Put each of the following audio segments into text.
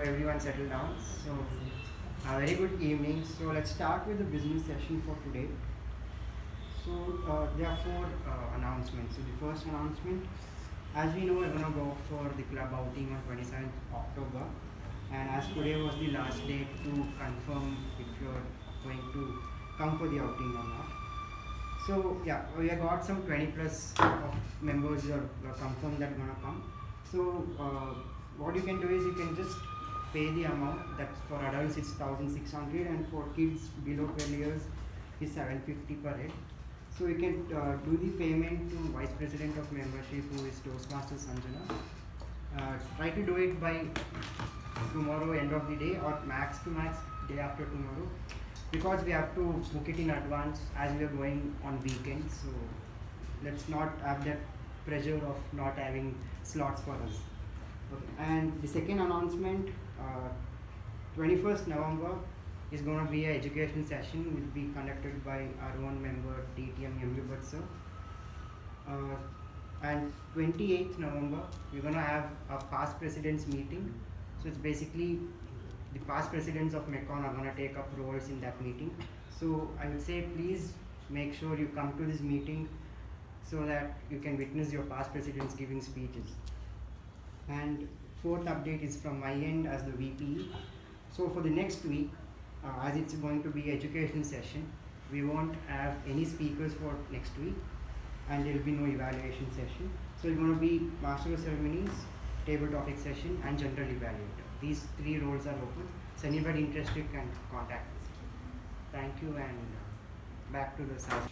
everyone settle down. So, a very good evening. So, let's start with the business session for today. So, there are four announcements. So, the first announcement, as we know, we're going to go for the club outing on 27th October. And as today was the last day to confirm if you're going to come for the outing or not. So, yeah, we have got some 20 plus of members who are confirmed that are going to come. So, what you can do is you can just pay the amount. That's for adults it's 1,600 and for kids below 12 years is 750 per head. So you can do the payment to Vice President of Membership, who is Toastmaster Sanjana. Try to do it by tomorrow end of the day, or max to max day after tomorrow, because we have to book it in advance as we are going on weekends. So let's not have that pressure of not having slots for us. Okay. And the second announcement, 21st November is going to be an education session, will be conducted by our own member TTM MU Bhatt. And 28th November we're going to have a past presidents meeting. So it's basically the past presidents of MECON are going to take up roles in that meeting. So I would say please make sure you come to this meeting so that you can witness your past presidents giving speeches. And fourth update is from my end as the VP. So for the next week, as it's going to be education session, we won't have any speakers for next week, and there will be no evaluation session. So it's going to be Master of Ceremonies, table topic session, and general evaluator. These three roles are open, so anybody interested can contact us. Thank you, and back to the session.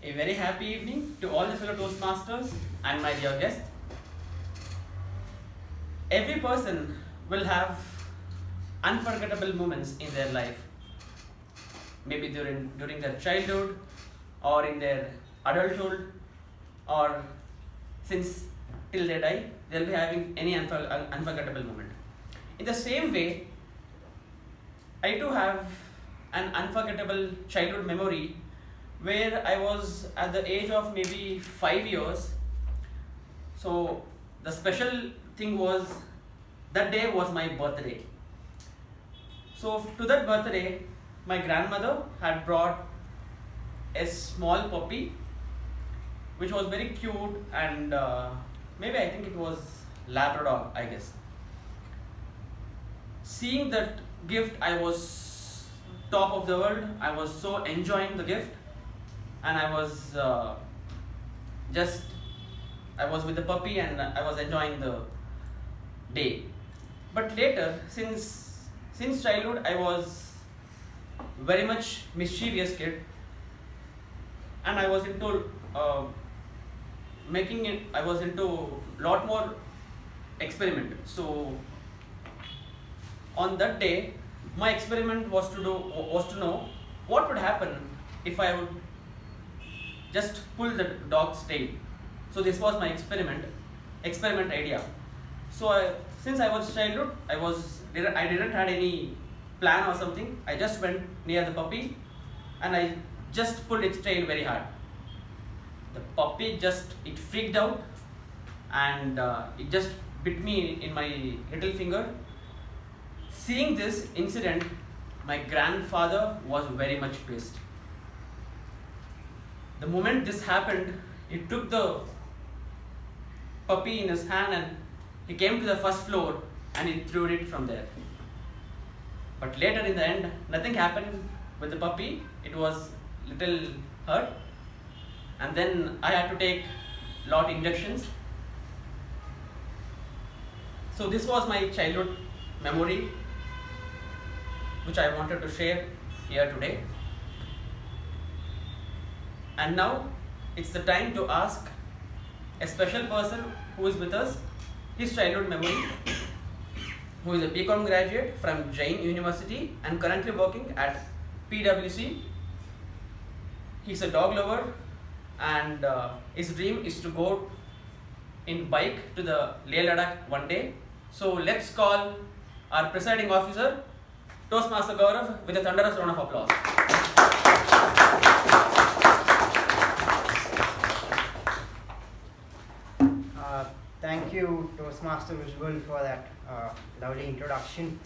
A very happy evening to all the fellow Toastmasters and my dear guests. Every person will have unforgettable moments in their life. Maybe during their childhood, or in their adulthood, or since till they die, they'll be having any unforgettable moment. In the same way, I too have an unforgettable childhood memory where I was at the age of maybe 5 years. So the special thing was, that day was my birthday. So to that birthday, my grandmother had brought a small puppy which was very cute, and maybe I think it was Labrador, I guess. Seeing that gift, I was top of the world. I was so enjoying the gift, and I was with the puppy and I was enjoying the day. But later, since childhood, I was very much mischievous kid, and I was into I was into lot more experiment. So on that day, my experiment was to know what would happen if I would just pull the dog's tail. So this was my experiment idea. So since I was childhood, I didn't had any plan or something. I just went near the puppy and I just pulled its tail very hard. The puppy it freaked out, and it just bit me in my little finger. Seeing this incident, my grandfather was very much pissed. The moment this happened, he took the puppy in his hand and he came to the first floor and he threw it from there. But later in the end, nothing happened with the puppy. It was little hurt, and then I had to take lot injections. So this was my childhood memory, which I wanted to share here today. And now it's the time to ask a special person who is with us his childhood memory, who is a BCom graduate from Jain University and currently working at PwC. He's a dog lover, and his dream is to go in bike to the Leh Ladakh one day. So let's call our presiding officer, Toastmaster Gaurav, with a thunderous round of applause. Thank you, Toastmaster Visual, for that lovely introduction.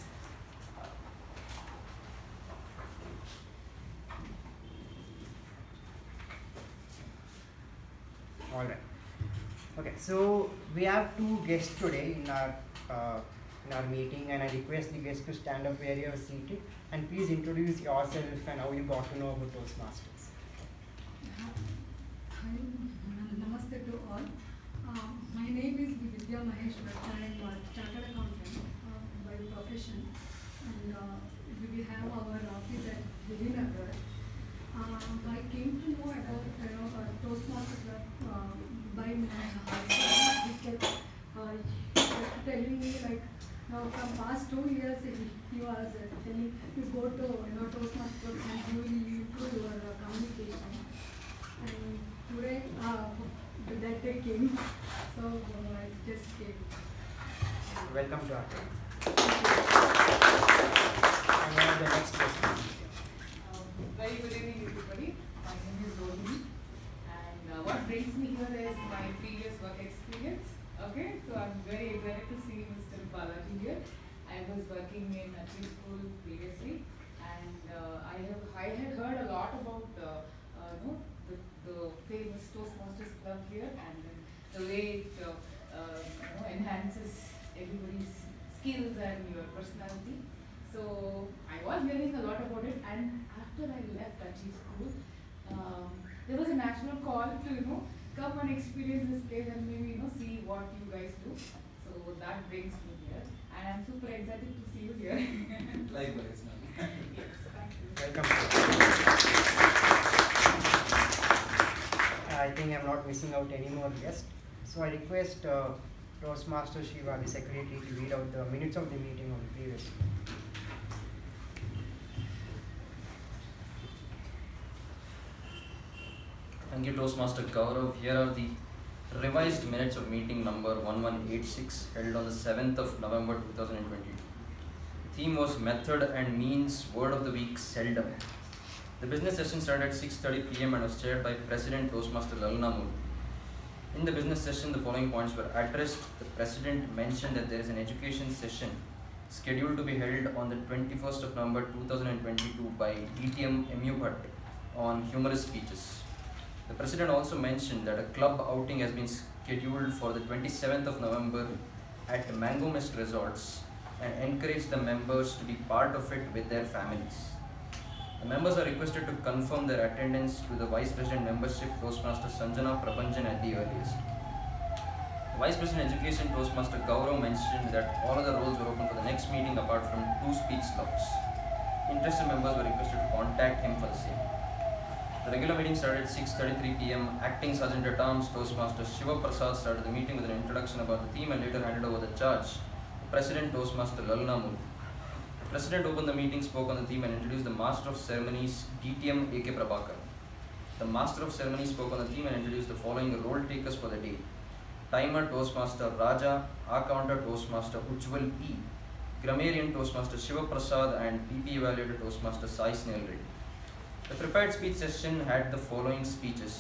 All right. Okay, so we have two guests today in our meeting, and I request the guests to stand up where you are seated and please introduce yourself and how you got to know about Toastmasters. Hi, namaste to all. My name is Vidya Mahesh Bhatt. I am a chartered accountant by profession, and we have our office at Vivinagar. I came to know about Toastmaster Club by my husband. He kept telling me from past 2 years he was telling you go to Toastmaster Club and you will improve your communication. And today that day came, so I just came. Welcome to our club. And now the next question. Very good evening, everybody. My name is Rohini, and what brings me here is my previous work experience. Okay, so I'm very excited to see Mr. Balaji here. I was working in a tree school previously, and I had heard a lot about the famous Toastmasters Club here, and the way it enhances everybody's skills and your personality. So I was hearing a lot about it, and after I left Achi school, there was a natural call to come and experience this place and maybe see what you guys do. So that brings me here, and I'm super excited to see you here. Likewise, ma'am. Yes, thank you. Welcome. I think I'm not missing out any more guests. So I request Toastmaster Shiva, the secretary, to read out the minutes of the meeting of the previous. Thank you, Toastmaster Gaurav. Here are the revised minutes of meeting number 1186 held on the 7th of November 2022. The theme was Method and Means, Word of the Week, Seldom. The business session started at 6:30 p.m. and was chaired by President Toastmaster Lalna Murthy. In the business session, the following points were addressed. The President mentioned that there is an education session scheduled to be held on the 21st of November 2022 by DTM MU Bhatt on humorous speeches. The President also mentioned that a club outing has been scheduled for the 27th of November at Mango Mist Resorts and encouraged the members to be part of it with their families. The members are requested to confirm their attendance to the Vice President membership Toastmaster Sanjana Prabhanjan at the earliest. The Vice President Education Toastmaster Gaurav mentioned that all other roles were open for the next meeting apart from 2 speech slots. Interested members were requested to contact him for the same. The regular meeting started at 6:33 p.m. Acting Sergeant at Arms Toastmaster Shiva Prasad started the meeting with an introduction about the theme and later handed over the charge to President Toastmaster Lalna Murthy. The President opened the meeting, spoke on the theme and introduced the Master of Ceremonies DTM A.K. Prabhakar. The Master of Ceremonies spoke on the theme and introduced the following role takers for the day: Timer Toastmaster Raja, Accounter Toastmaster Ujjwal P, Grammarian Toastmaster Shiva Prasad, and PP Evaluator Toastmaster Sai Snell Reddy. The prepared speech session had the following speeches.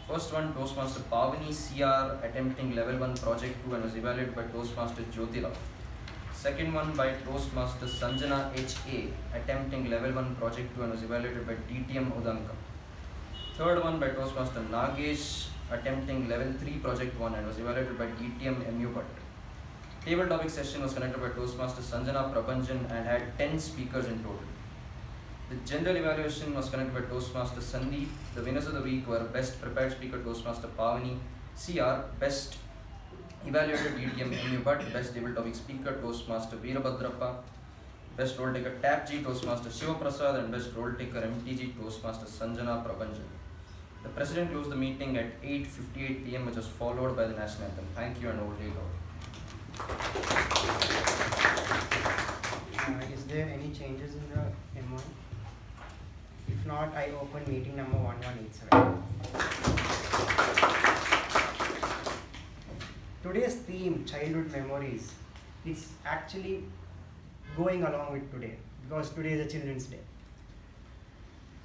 First one, Toastmaster Pavani CR attempting level 1 project 2 and was evaluated by Toastmaster Jyotirao. Second one by Toastmaster Sanjana HA attempting level 1 project 2 and was evaluated by DTM Udanka. Third one by Toastmaster Nagesh attempting level 3 project 1 and was evaluated by DTM MU Bhatt. Table topic session was conducted by Toastmaster Sanjana Prabhanjan and had 10 speakers in total. The general evaluation was conducted by Toastmaster Sandeep. The winners of the week were Best Prepared Speaker Toastmaster Pavani CR, Best Evaluator DTM MU Bhatt, Best Table Topic Speaker Toastmaster Veerabhadrappa, Best Role Taker Tap G Toastmaster Shiva Prasad, and Best Role Taker MTG Toastmaster Sanjana Prabhanjan. The President closed the meeting at 8:58 p.m. which was followed by the National Anthem. Thank you and over to you, Lord. Is there any changes in the M1? If not, I open meeting number 1187. Today's theme, childhood memories, is actually going along with today because today is a Children's Day.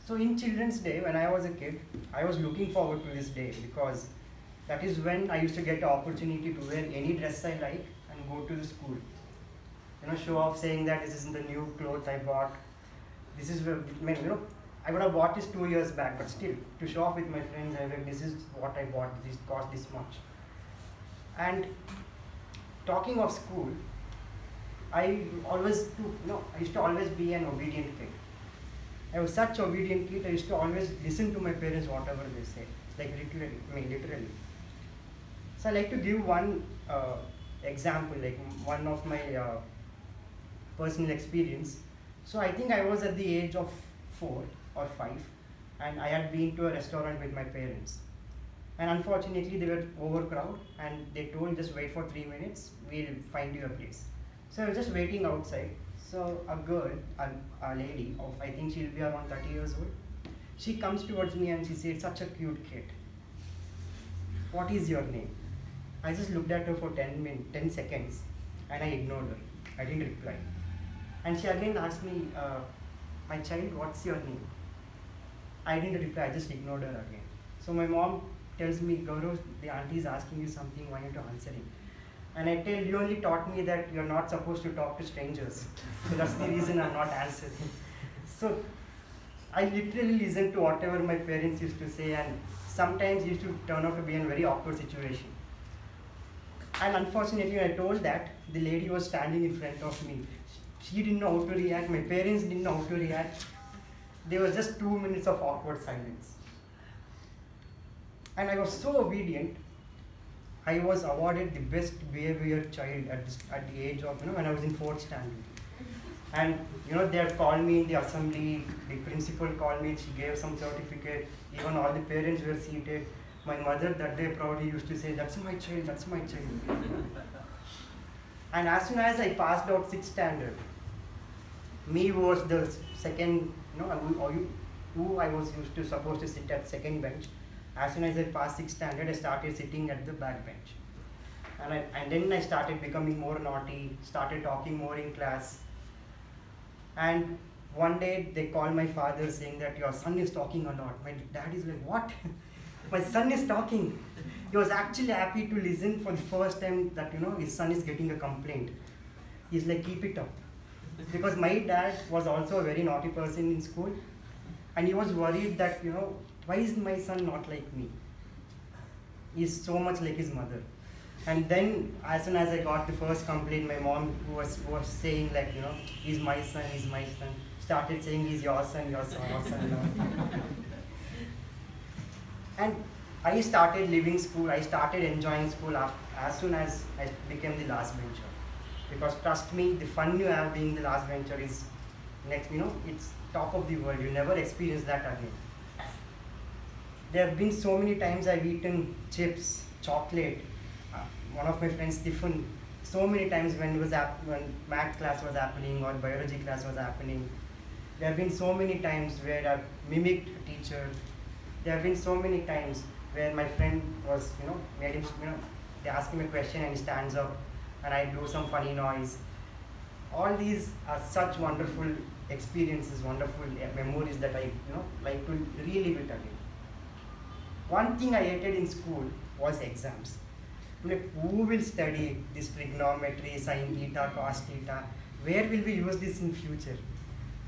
So in Children's Day, when I was a kid, I was looking forward to this day because That is when I used to get the opportunity to wear any dress I like and go to the school. Show off saying that this is the new clothes I bought. This is where, I would have bought this 2 years back, but still, to show off with my friends, I like, this is what I bought, this cost this much. And talking of school, I used to always be an obedient kid. I was such obedient kid, I used to always listen to my parents whatever they say, like literally. So I like to give one example, like one of my personal experience. So I think I was at the age of 4 or 5, and I had been to a restaurant with my parents. And unfortunately, they were overcrowded, and they told just wait for 3 minutes, we'll find you a place. So I was just waiting outside. So a girl, a lady of, I think she'll be around 30 years old, she comes towards me and she said, such a cute kid. What is your name? I just looked at her for 10 seconds and I ignored her. I didn't reply. And she again asked me, my child, what's your name? I didn't reply, I just ignored her again. So my mom tells me, Gaurav, the auntie is asking you something, why aren't you answering? And I tell, you only taught me that you're not supposed to talk to strangers. So that's the reason I'm not answering. So I literally listened to whatever my parents used to say, and sometimes used to turn out to be in a very awkward situation. And unfortunately, when I told that, the lady was standing in front of me. She didn't know how to react, my parents didn't know how to react. There was just 2 minutes of awkward silence. And I was so obedient, I was awarded the best behavior child at the age of, when I was in 4th standard. And they had called me in the assembly, the principal called me, she gave some certificate, even all the parents were seated. My mother that day proudly used to say, that's my child, that's my child. And as soon as I passed out 6th standard, me was the second, who I was supposed to sit at second bench. As soon as I passed 6th standard, I started sitting at the back bench. And then I started becoming more naughty, started talking more in class. And one day they called my father saying that your son is talking a lot. My dad is like, what? My son is talking. He was actually happy to listen for the first time that his son is getting a complaint. He's like, keep it up. Because my dad was also a very naughty person in school, and he was worried that why is my son not like me? He's so much like his mother. And then as soon as I got the first complaint, my mom who was saying like, he's my son, started saying he's your son, your son, your son. And I started leaving school, I started enjoying school as soon as I became the last bencher. Because trust me, the fun you have being the last bencher is next, it's top of the world. You never experience that again. There have been so many times I've eaten chips, chocolate. One of my friends, Tiffin, so many times when math class was happening or biology class was happening. There have been so many times where I've mimicked a teacher. There have been so many times where my friend was, made him, they ask him a question and he stands up and I do some funny noise. All these are such wonderful experiences, wonderful memories that I, like to relive it again. One thing I hated in school was exams. Like, who will study this trigonometry, sin theta, cos theta? Where will we use this in future?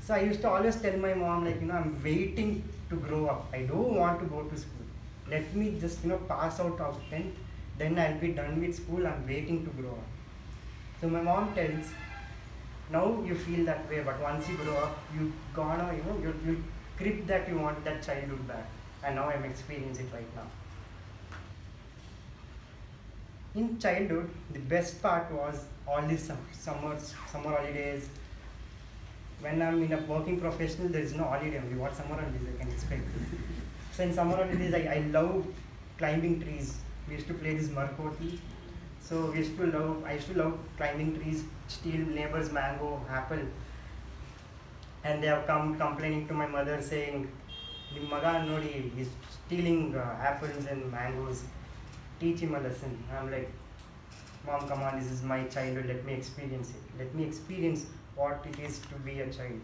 So I used to always tell my mom, like, I'm waiting to grow up. I don't want to go to school. Let me just, pass out of 10th, then I'll be done with school. I'm waiting to grow up. So my mom tells, now you feel that way, but once you grow up, you'll grip that you want that childhood back. And now I'm experiencing it right now. In childhood, the best part was all these summer holidays. When I'm in a working professional, there is no holiday only. What summer holidays I can expect? So in summer holidays, I love climbing trees. We used to play this Markoti. So I used to love climbing trees, steal neighbors' mango, apple. And they have come complaining to my mother saying, Maga Nodi is stealing apples and mangoes. Teach him a lesson. I'm like, Mom, come on, this is my childhood, let me experience it. Let me experience what it is to be a child.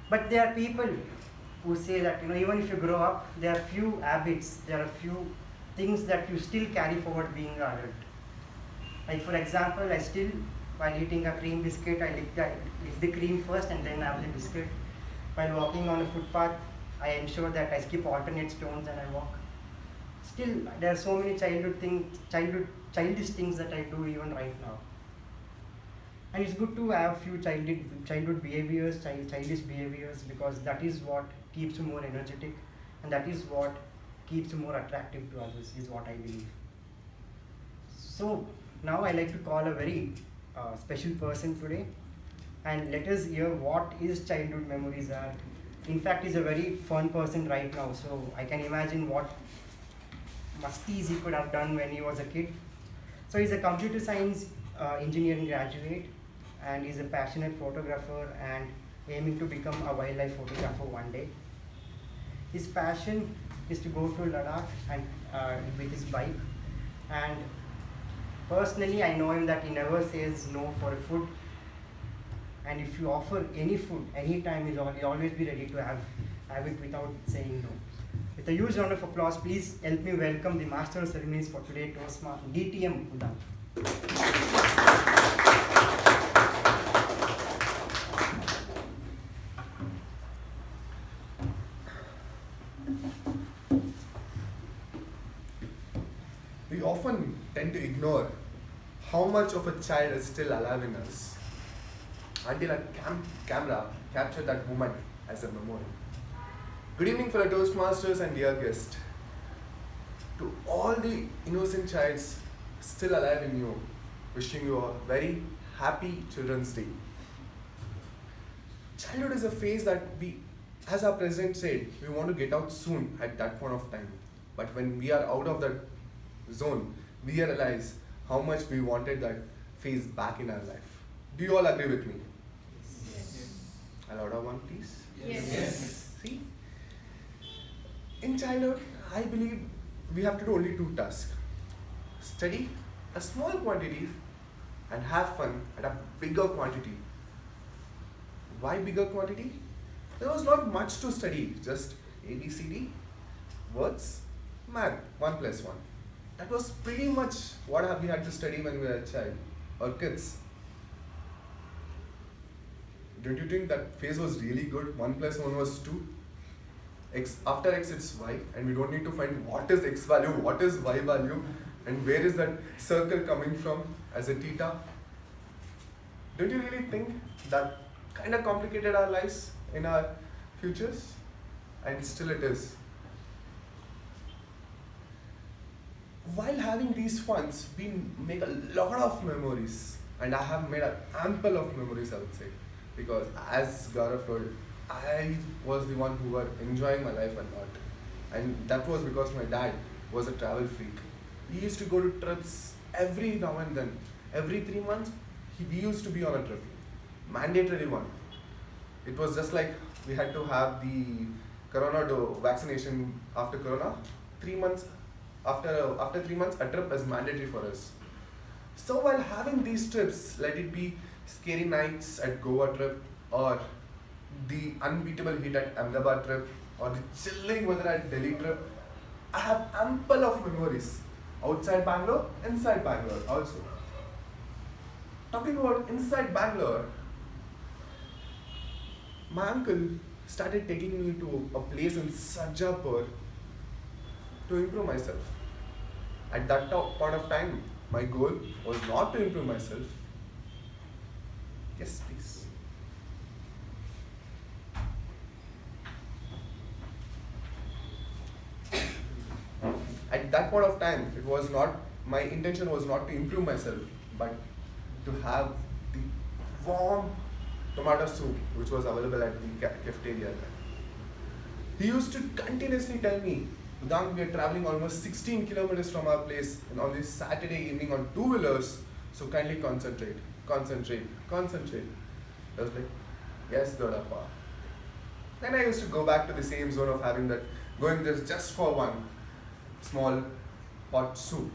But there are people who say that, even if you grow up, there are few habits, there are few things that you still carry forward being an adult. Like for example, I still, while eating a cream biscuit, I lick the cream first and then have the biscuit. While walking on a footpath, I ensure that I skip alternate stones and I walk. Still, there are so many childish things that I do even right now. And it's good to have few childhood behaviors, childish behaviors, because that is what keeps you more energetic, and that is what keeps you more attractive to others, is what I believe. So now I like to call a very special person today, and let us hear what his childhood memories are. In fact, he's a very fun person right now, so I can imagine what musties he could have done when he was a kid. So he's a computer science engineering graduate, and he's a passionate photographer and aiming to become a wildlife photographer one day. His passion is to go to Ladakh and with his bike, and personally I know him that he never says no for food, and if you offer any food anytime, he'll always be ready to have it without saying no. With a huge round of applause, please help me welcome the Master of Ceremonies for today, Toastmaster DTM Udang. We often tend to ignore how much of a child is still alive in us until a camera captured that moment as a memory. Good evening, fellow Toastmasters and dear guests. To all the innocent childs still alive in you, wishing you a very happy Children's Day. Childhood is a phase that we, as our president said, we want to get out soon at that point of time. But when we are out of that zone, we realize how much we wanted that phase back in our life. Do you all agree with me? Yes. A louder one, please. Yes. See? In childhood, I believe we have to do only two tasks. Study a small quantity and have fun at a bigger quantity. Why bigger quantity? There was not much to study, just ABCD, words, math, 1 plus 1. That was pretty much what we had to study when we were a child or kids. Don't you think that phase was really good? 1 plus 1 was 2. X, after x it's y, and we don't need to find what is x value, what is y value, and where is that circle coming from as a theta. Don't you really think that kind of complicated our lives in our futures? And still it is. While having these funds, we make a lot of memories, and I have made an ample of memories, I would say, because as Gaurav told, I was the one who were enjoying my life a lot, and that was because my dad was a travel freak. We used to go to trips every now and then. Every 3 months, we used to be on a trip, mandatory one. It was just like we had to have the vaccination after Corona. 3 months after 3 months, a trip is mandatory for us. So while having these trips, let it be scary nights at Goa trip, or the unbeatable heat at Ahmedabad trip, or the chilling weather at Delhi trip, I have ample of memories outside Bangalore, inside Bangalore also. Talking about inside Bangalore, my uncle started taking me to a place in Sarjapur to improve myself. At that point of time, my goal was not to improve myself. Yes, please. At that point of time, it was not, my intention was not to improve myself, but to have the warm tomato soup which was available at the cafeteria. He used to continuously tell me, Udang, we are traveling almost 16 kilometers from our place, and on this Saturday evening on 2-wheelers, so kindly concentrate. I was like, yes, Dodappa. Then I used to go back to the same zone of having that, going there just for one small pot soup,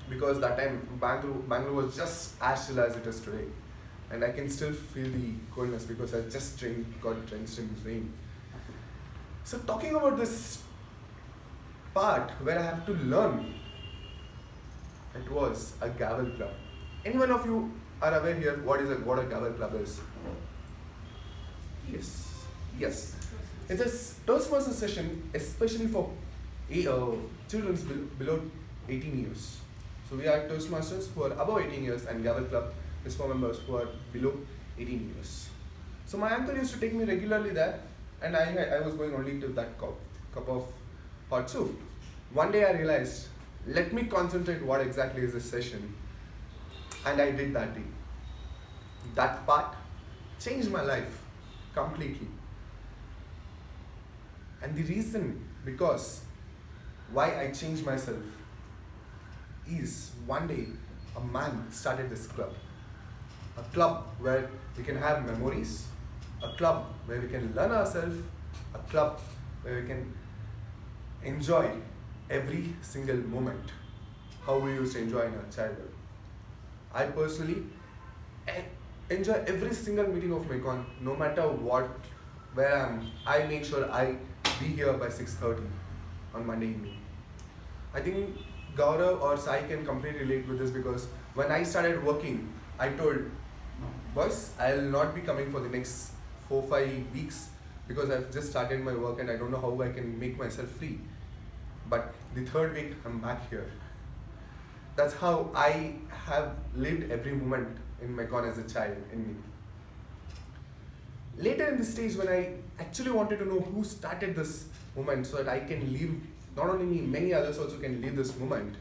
because that time Bangalore was just as chill as it is today, and I can still feel the coldness because I just got drenched in rain. So talking about this part where I have to learn, it was a gavel club. Anyone of you are aware here what a gavel club is? Yes. It's a Toastmaster session, especially for children below 18 years. So we are Toastmasters who are above 18 years, and Gavel Club is for members who are below 18 years. So my uncle used to take me regularly there, and I was going only to that cup of hot soup. One day I realized, let me concentrate what exactly is this session, and I did that day. That part changed my life completely. And the reason because why I changed myself is one day a man started this club. A club where we can have memories, a club where we can learn ourselves, a club where we can enjoy every single moment, how we used to enjoy in our childhood. I personally enjoy every single meeting of MACON, no matter where I am. I make sure I be here by 6:30 on Monday evening. I think Gaurav or Sai can completely relate with this, because when I started working, I told, boys, I'll not be coming for the next 4-5 weeks because I've just started my work and I don't know how I can make myself free. But the third week, I'm back here. That's how I have lived every moment in MACON as a child in me. Later in the stage, when I actually wanted to know who started this movement so that I can live, not only me, many others also can live this movement,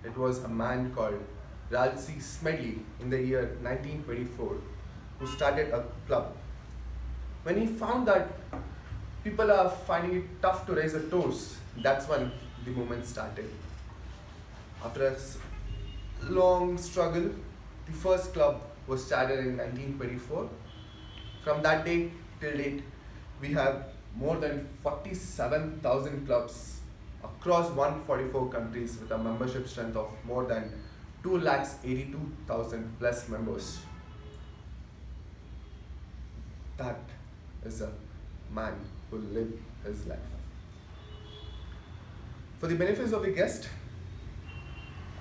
it was a man called Ralph C. Smedley in the year 1924 who started a club. When he found that people are finding it tough to raise a toast, that's when the movement started. After a long struggle, the first club was started in 1924. From that day till date, we have more than 47,000 clubs across 144 countries with a membership strength of more than 282,000 plus members. That is a man who lived his life. For the benefits of the guest,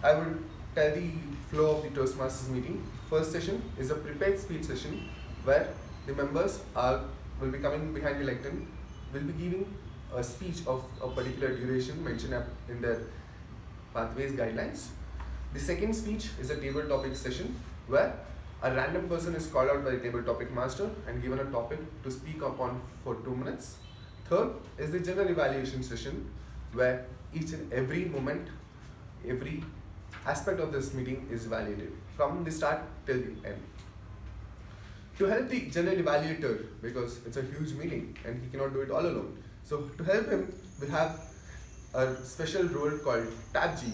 I will tell the flow of the Toastmasters meeting. First session is a prepared speech session where the members will be coming behind the lectern, will be giving a speech of a particular duration mentioned in their pathways guidelines. The second speech is a table topic session where a random person is called out by the table topic master and given a topic to speak upon for 2 minutes. Third is the general evaluation session where each and every moment, every aspect of this meeting is validated from the start till the end. To help the general evaluator, because it's a huge meeting and he cannot do it all alone, so to help him, we have a special role called Tab G.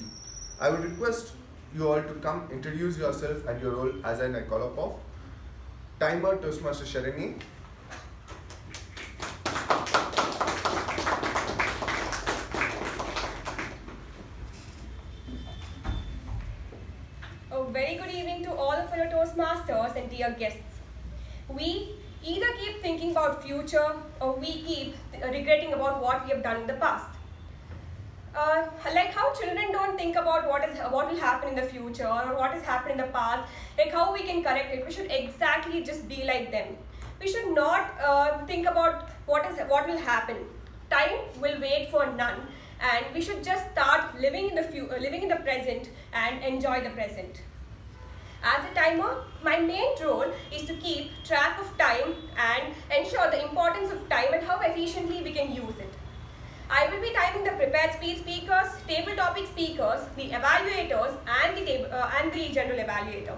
I would request you all to come introduce yourself and your role as I call upon. Timer Toastmaster Sharani. A very good evening to all of our Toastmasters and dear guests. We either keep thinking about future or we keep regretting about what we have done in the past. Like how children don't think about what will happen in the future or what has happened in the past, like how we can correct it. We should exactly just be like them. We should not think about what will happen. Time will wait for none, and we should just start living in the present and enjoy the present. As a timer, my main role is to keep track of time and ensure the importance of time and how efficiently we can use it. I will be timing the prepared speech speakers, table topic speakers, the evaluators, and the general evaluator.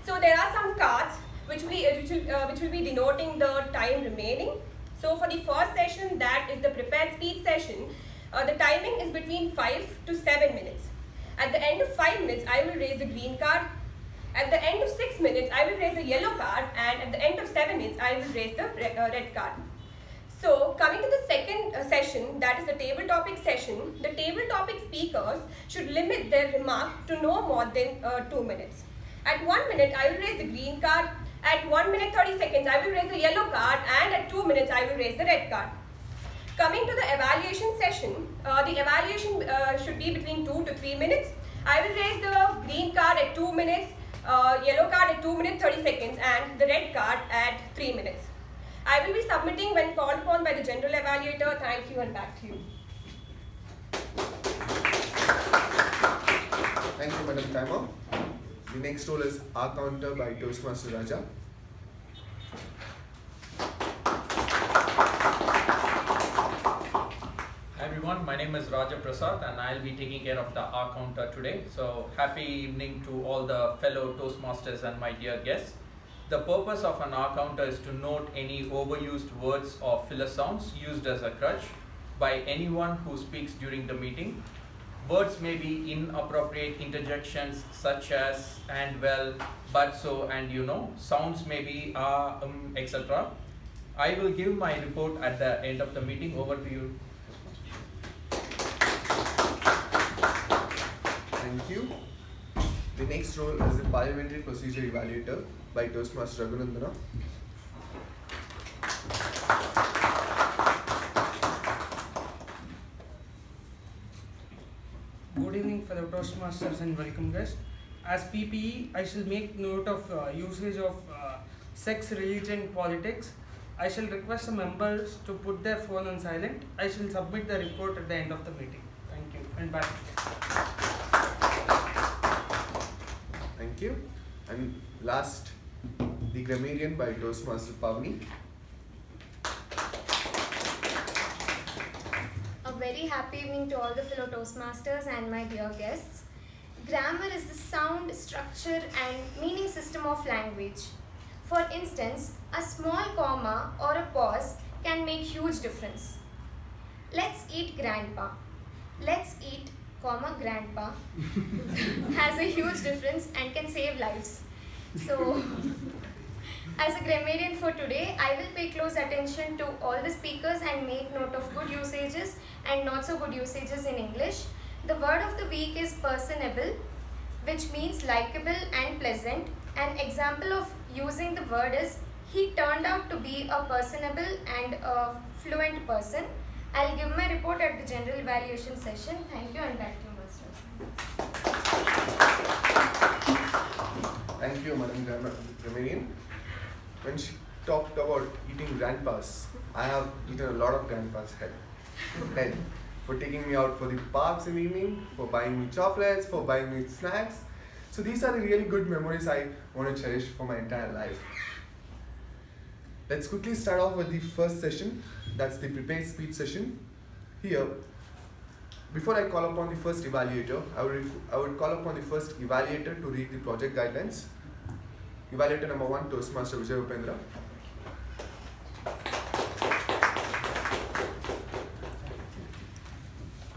So there are some cards which will be denoting the time remaining. So for the first session, that is the prepared speech session, the timing is between 5 to 7 minutes. At the end of 5 minutes, I will raise the green card. At the end of 6 minutes, I will raise the yellow card, and at the end of 7 minutes, I will raise the red card. So coming to the second session, that is the table topic session, the table topic speakers should limit their remark to no more than 2 minutes. At 1 minute, I will raise the green card. At 1 minute 30 seconds, I will raise the yellow card, and at 2 minutes, I will raise the red card. Coming to the evaluation session, the evaluation should be between 2 to 3 minutes. I will raise the green card at 2 minutes, yellow card at 2 minutes 30 seconds, and the red card at 3 minutes. I will be submitting when called upon by the general evaluator. Thank you, and back to you. Thank you, Madam Timer. The next role is our counter by Toastmaster Raja. Hi everyone, my name is Raja Prasad and I'll be taking care of the R counter today. So happy evening to all the fellow Toastmasters and my dear guests. The purpose of an R counter is to note any overused words or filler sounds used as a crutch by anyone who speaks during the meeting. Words may be inappropriate interjections such as and, well, but, so, and you know. Sounds may be etc. I will give my report at the end of the meeting. Over to you. Thank you. The next role is the Parliamentary Procedure Evaluator by Toastmaster Raghunandana. Good evening, fellow Toastmasters, and welcome guests. As PPE, I shall make note of usage of sex, religion, politics. I shall request the members to put their phone on silent. I shall submit the report at the end of the meeting. Thank you, and back. Thank you. And last, the Grammarian by Toastmaster Pavni. A very happy evening to all the fellow Toastmasters and my dear guests. Grammar is the sound, structure and meaning system of language. For instance, a small comma or a pause can make huge difference. Let's eat grandpa. Let's eat, comma, grandpa has a huge difference and can save lives. So, as a grammarian for today, I will pay close attention to all the speakers and make note of good usages and not so good usages in English. The word of the week is personable, which means likable and pleasant. An example of using the word is, he turned out to be a personable and a fluent person. I'll give my report at the general evaluation session. Thank you, and back to you, Masters. Thank you, Madam Grammarian. When she talked about eating grandpas, I have eaten a lot of grandpas' head for taking me out for the parks in the evening, for buying me chocolates, for buying me snacks. So these are the really good memories I want to cherish for my entire life. Let's quickly start off with the first session. That's the prepared speech session. Here, before I call upon the first evaluator, I would call upon the first evaluator to read the project guidelines. Evaluator number 1, Toastmaster Vijay Upendra.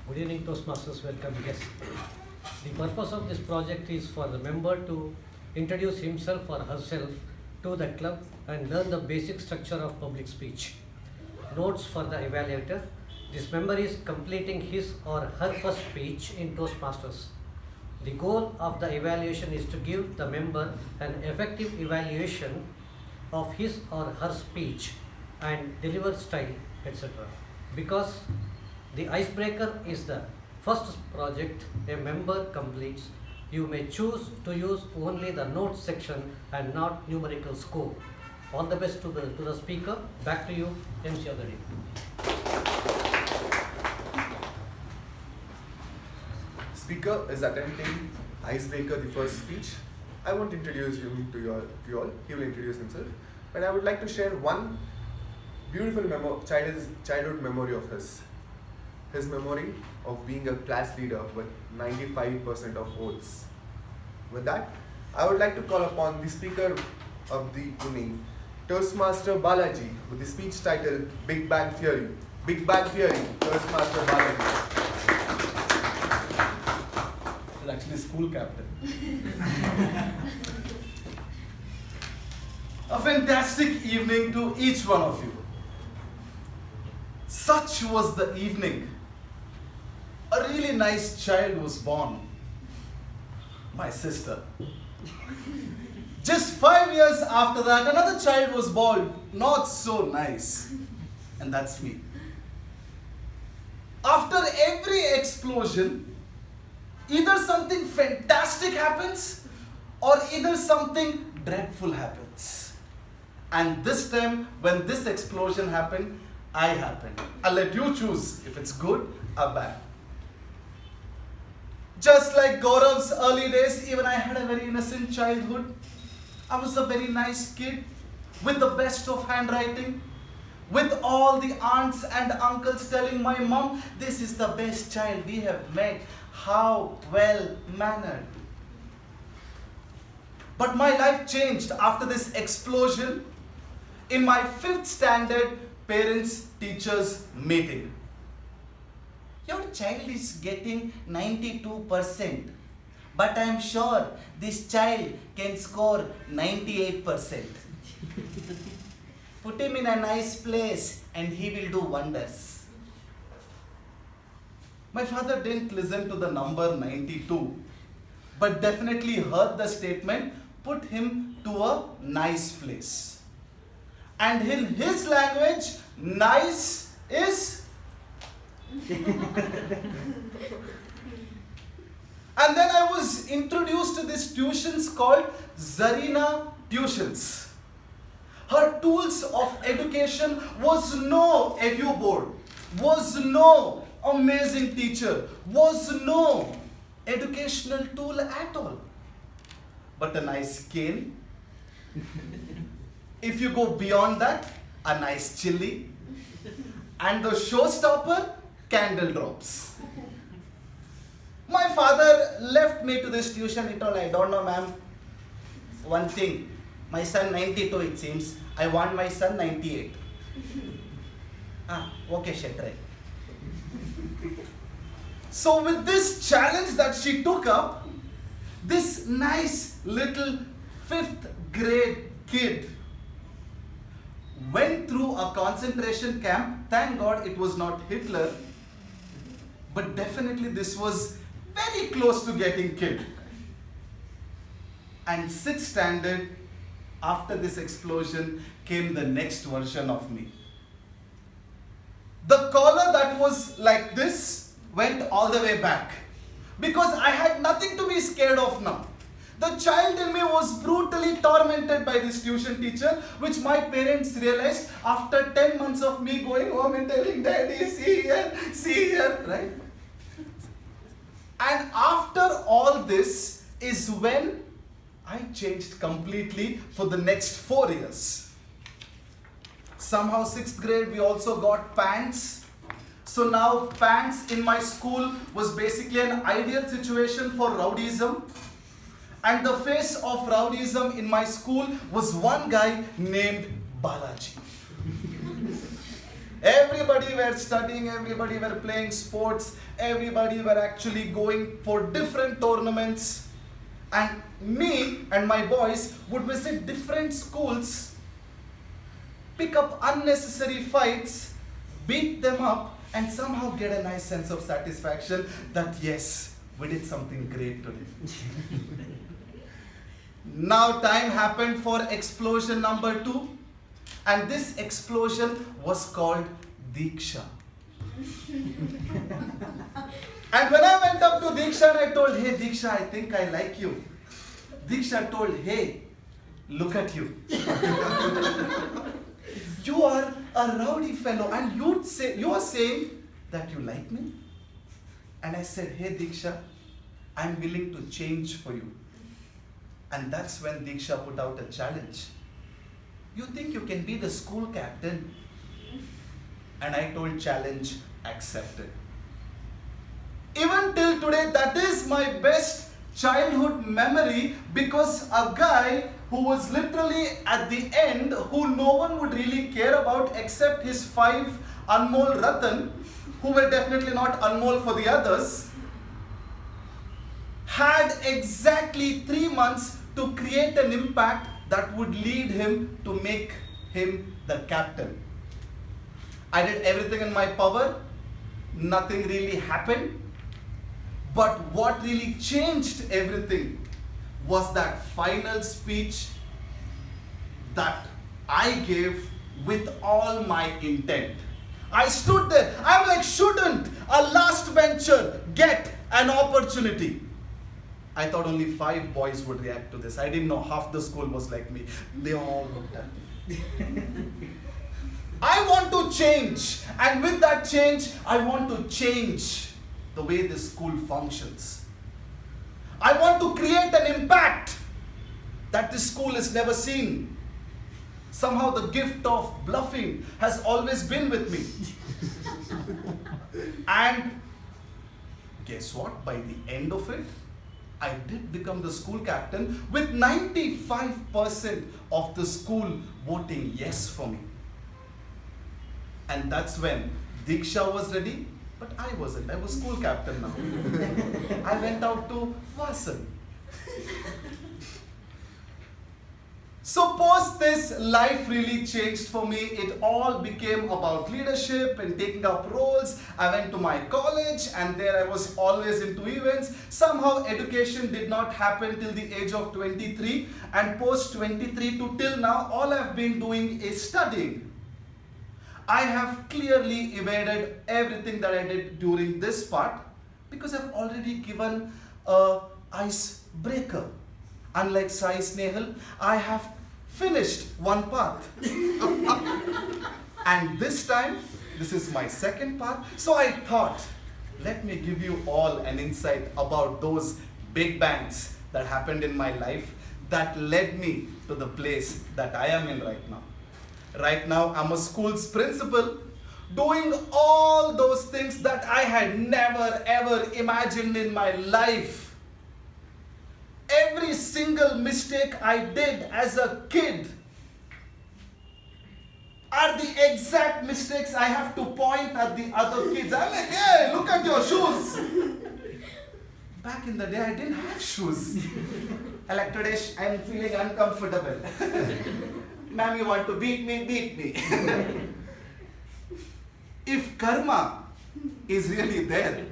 Good evening, Toastmasters, welcome guests. The purpose of this project is for the member to introduce himself or herself to the club and learn the basic structure of public speech. Notes for the evaluator. This member is completing his or her first speech in Toastmasters. The goal of the evaluation is to give the member an effective evaluation of his or her speech and deliver style, etc. Because the icebreaker is the first project a member completes, you may choose to use only the notes section and not numerical score. All the best to the speaker. Back to you, MC of the day. Speaker is attempting icebreaker, the first speech. I won't introduce him to you all. He will introduce himself. But I would like to share one beautiful childhood memory of his. His memory of being a class leader with 95% of votes. With that, I would like to call upon the speaker of the evening, Toastmaster Balaji, with the speech title Big Bang Theory. Big Bang Theory, Toastmaster Balaji. It's actually school captain. A fantastic evening to each one of you. Such was the evening. A really nice child was born. My sister. Just 5 years after that, another child was born. Not so nice. And that's me. after every explosion, either something fantastic happens or either something dreadful happens. And this time, when this explosion happened, I happened. I'll let you choose if it's good or bad. Just like Gaurav's early days, even I had a very innocent childhood. I was a very nice kid with the best of handwriting, with all the aunts and uncles telling my mom, this is the best child we have met. How well mannered. But my life changed after this explosion in my 5th standard parents-teachers meeting. Your child is getting 92%, but I am sure this child can score 98%. Put him in a nice place and he will do wonders. My father didn't listen to the number 92, but definitely heard the statement, put him to a nice place. And in his language, nice is and then I was introduced to these tuitions called Zarina Tuitions. Her tools of education was no edu board, was no amazing teacher, was no educational tool at all, but a nice cane. If you go beyond that, a nice chili, and the showstopper, candle drops. My father left me to this tuition. He told, I don't know, ma'am. One thing, my son 92 it seems. I want my son 98. Okay, Shetray. So with this challenge that she took up, this nice little 5th grade kid went through a concentration camp. Thank God it was not Hitler, but definitely this was very close to getting killed. And 6th standard, after this explosion, came the next version of me. The collar that was like this went all the way back because I had nothing to be scared of now. The child in me was brutally tormented by this tuition teacher, which my parents realized after 10 months of me going home and telling daddy, see here, right? And after all this is when I changed completely for the next 4 years. Somehow 6th grade we also got pants. So now pants in my school was basically an ideal situation for rowdyism. And the face of rowdyism in my school was one guy named Balaji. Everybody were studying, everybody were playing sports, everybody were actually going for different tournaments. And me and my boys would visit different schools, pick up unnecessary fights, beat them up, and somehow get a nice sense of satisfaction that yes, we did something great today. Now time happened for explosion number 2, and this explosion was called Diksha. And when I went up to Diksha and I told, hey Diksha, I think I like you. Diksha told, hey, look at you. You are a rowdy fellow and you are saying that you like me? And I said, hey Diksha, I'm willing to change for you. And that's when Diksha put out a challenge. You think you can be the school captain? And I told, challenge accepted. Even till today, that is my best childhood memory, because a guy who was literally at the end, who no one would really care about except his 5 Anmol Ratan, who were definitely not Anmol for the others, had exactly 3 months to create an impact that would lead him to make him the captain. I did everything in my power. Nothing really happened. But what really changed everything was that final speech that I gave with all my intent. I stood there. I'm like, shouldn't a last bencher get an opportunity? I thought only 5 boys would react to this. I didn't know half the school was like me. They all looked at me. I want to change. And with that change, I want to change the way this school functions. I want to create an impact that this school has never seen. Somehow the gift of bluffing has always been with me. And guess what? By the end of it, I did become the school captain with 95% of the school voting yes for me. And that's when Diksha was ready, but I wasn't. I was school captain now. I went out to Vasan. So post this, life really changed for me. It all became about leadership and taking up roles. I went to my college and there I was always into events. Somehow education did not happen till the age of 23, and post 23 to till now, all I've been doing is studying. I have clearly evaded everything that I did during this part because I've already given a icebreaker. Unlike Sai Snehal, I have finished one path. And this time, this is my second path. So I thought, let me give you all an insight about those big bangs that happened in my life that led me to the place that I am in right now. Right now, I'm a school's principal, doing all those things that I had never ever imagined in my life. Every single mistake I did as a kid are the exact mistakes I have to point at the other kids. I'm like, hey, look at your shoes. Back in the day, I didn't have shoes. I'm like, today I'm feeling uncomfortable. Ma'am, you want to beat me? Beat me. If karma is really there,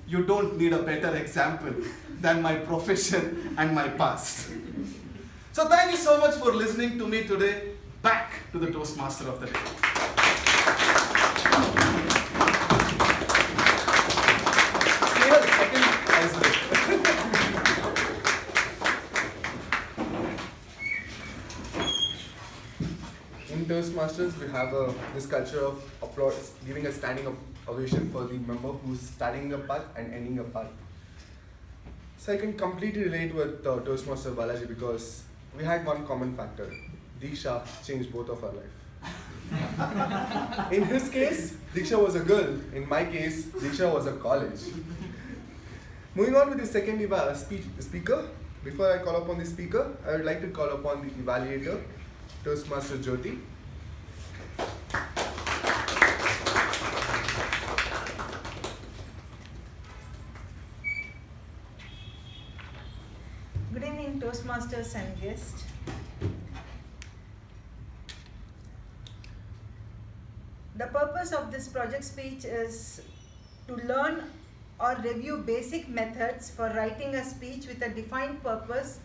you don't need a better example than my profession and my past. So thank you so much for listening to me today. Back to the Toastmaster of the day. Snehal, second icebreaker. In Toastmasters, we have this culture of applause, giving a standing ovation for the member who's starting a path and ending a path. So I can completely relate with Toastmaster Balaji because we had one common factor. Diksha changed both of our life. In his case, Diksha was a girl. In my case, Diksha was a college. Moving on with the second speaker. Before I call upon the speaker, I would like to call upon the evaluator, Toastmaster Jyoti. Good evening, Toastmasters and guests. The purpose of this project speech is to learn or review basic methods for writing a speech with a defined purpose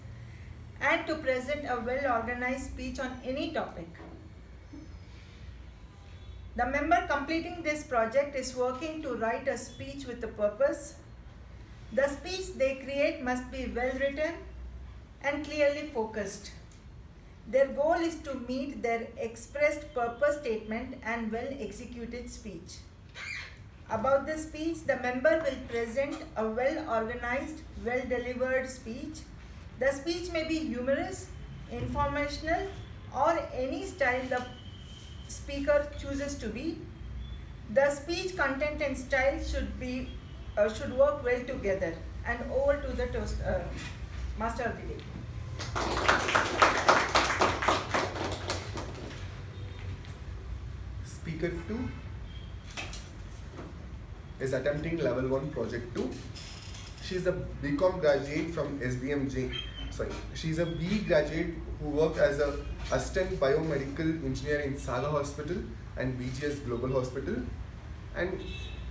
and to present a well-organized speech on any topic. The member completing this project is working to write a speech with a purpose. The speech they create must be well-written and clearly focused. Their goal is to meet their expressed purpose statement and well-executed speech. About the speech, the member will present a well-organized, well-delivered speech. The speech may be humorous, informational, or any style the speaker chooses to be. The speech content and style should work well together. And over to the Master of the Day. Speaker 2 is attempting level 1 project 2. She's a BCom graduate from SBMJ. She's a BE graduate who worked as a assistant biomedical engineer in Saga Hospital and BGS Global Hospital. And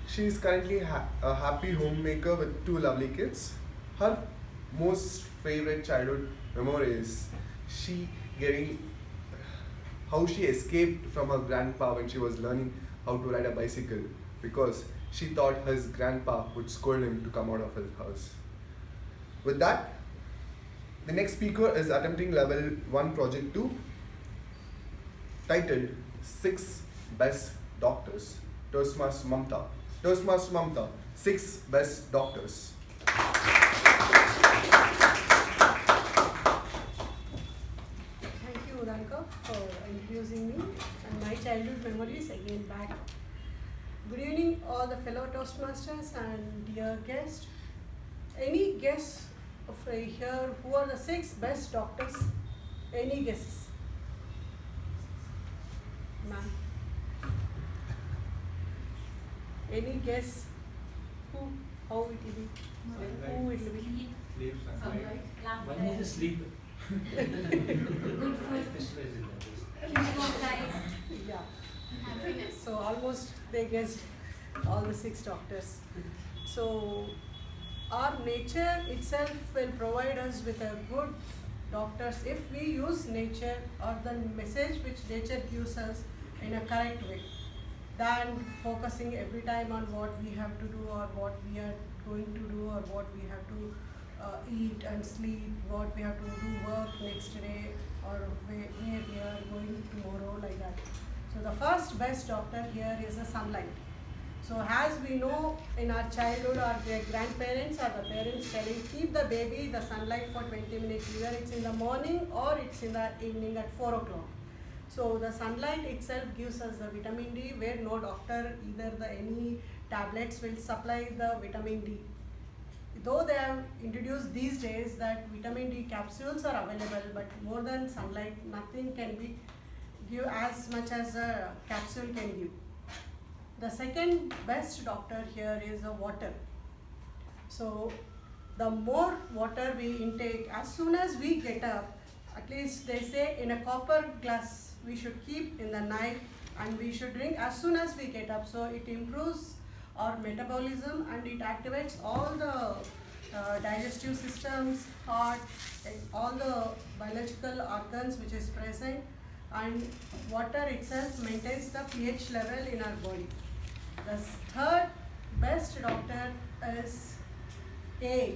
she's currently a happy homemaker with 2 lovely kids. Her most favorite childhood memory is how she escaped from her grandpa when she was learning how to ride a bicycle because she thought his grandpa would scold him to come out of his house. With that, the next speaker is attempting level 1 project 2 titled 6 Best Doctors. Toastmaster Mamta. Toastmaster Mamta, 6 Best Doctors. Thank you, Udanka, for introducing me and my childhood memories again back. Good evening, all the fellow Toastmasters and dear guests. Any guess of here who are the 6 best doctors? Any guesses? Ma'am. Any guess? Who? How it will be? Who it will be? One is sleep. Good food. Yeah. So almost they guessed all the 6 doctors. So our nature itself will provide us with a good doctors if we use nature or the message which nature gives us in a correct way, than focusing every time on what we have to do or what we are going to do or what we have to eat and sleep, what we have to do work next day or where we are going tomorrow, like that. So the first best doctor here is the sunlight. So as we know in our childhood, our grandparents or the parents telling keep the baby the sunlight for 20 minutes, either it's in the morning or it's in the evening at 4 o'clock. So the sunlight itself gives us the vitamin D, where no doctor, either any tablets will supply the vitamin D. Though they have introduced these days that vitamin D capsules are available, but more than sunlight, nothing can be give as much as a capsule can give. The second best doctor here is water. So the more water we intake, as soon as we get up, at least they say in a copper glass we should keep in the night and we should drink as soon as we get up. So it improves our metabolism and it activates all the digestive systems, heart, all the biological organs which is present, and water itself maintains the pH level in our body. The third best doctor is A.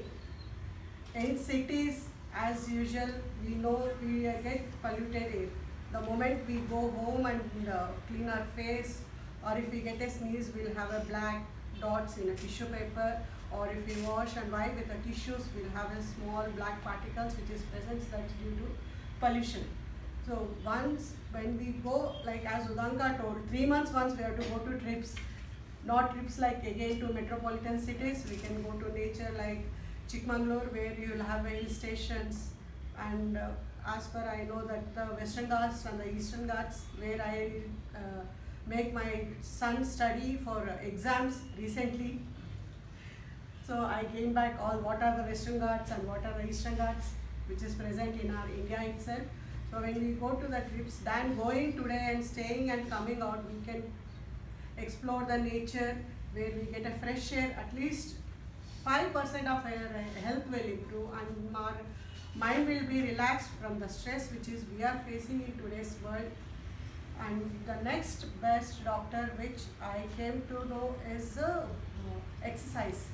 In cities, as usual, we know we get polluted air. The moment we go home and clean our face, or if we get a sneeze, we'll have a black dots in a tissue paper, or if we wash and wipe with the tissues, we'll have a small black particles which is present, that's due to pollution. So once when we go, like as Udanka told, 3 months once we have to go to trips. Not trips like again to metropolitan cities, we can go to nature like Chikmagalur, where you will have hill stations, and as per I know that the Western Ghats and the Eastern Ghats, where I make my son study for exams recently. So I came back all what are the Western Ghats and what are the Eastern Ghats, which is present in our India itself. So when we go to the trips, than going today and staying and coming out, we can explore the nature where we get a fresh air. At least 5% of our health will improve and our mind will be relaxed from the stress which is we are facing in today's world. And the next best doctor which I came to know is exercise.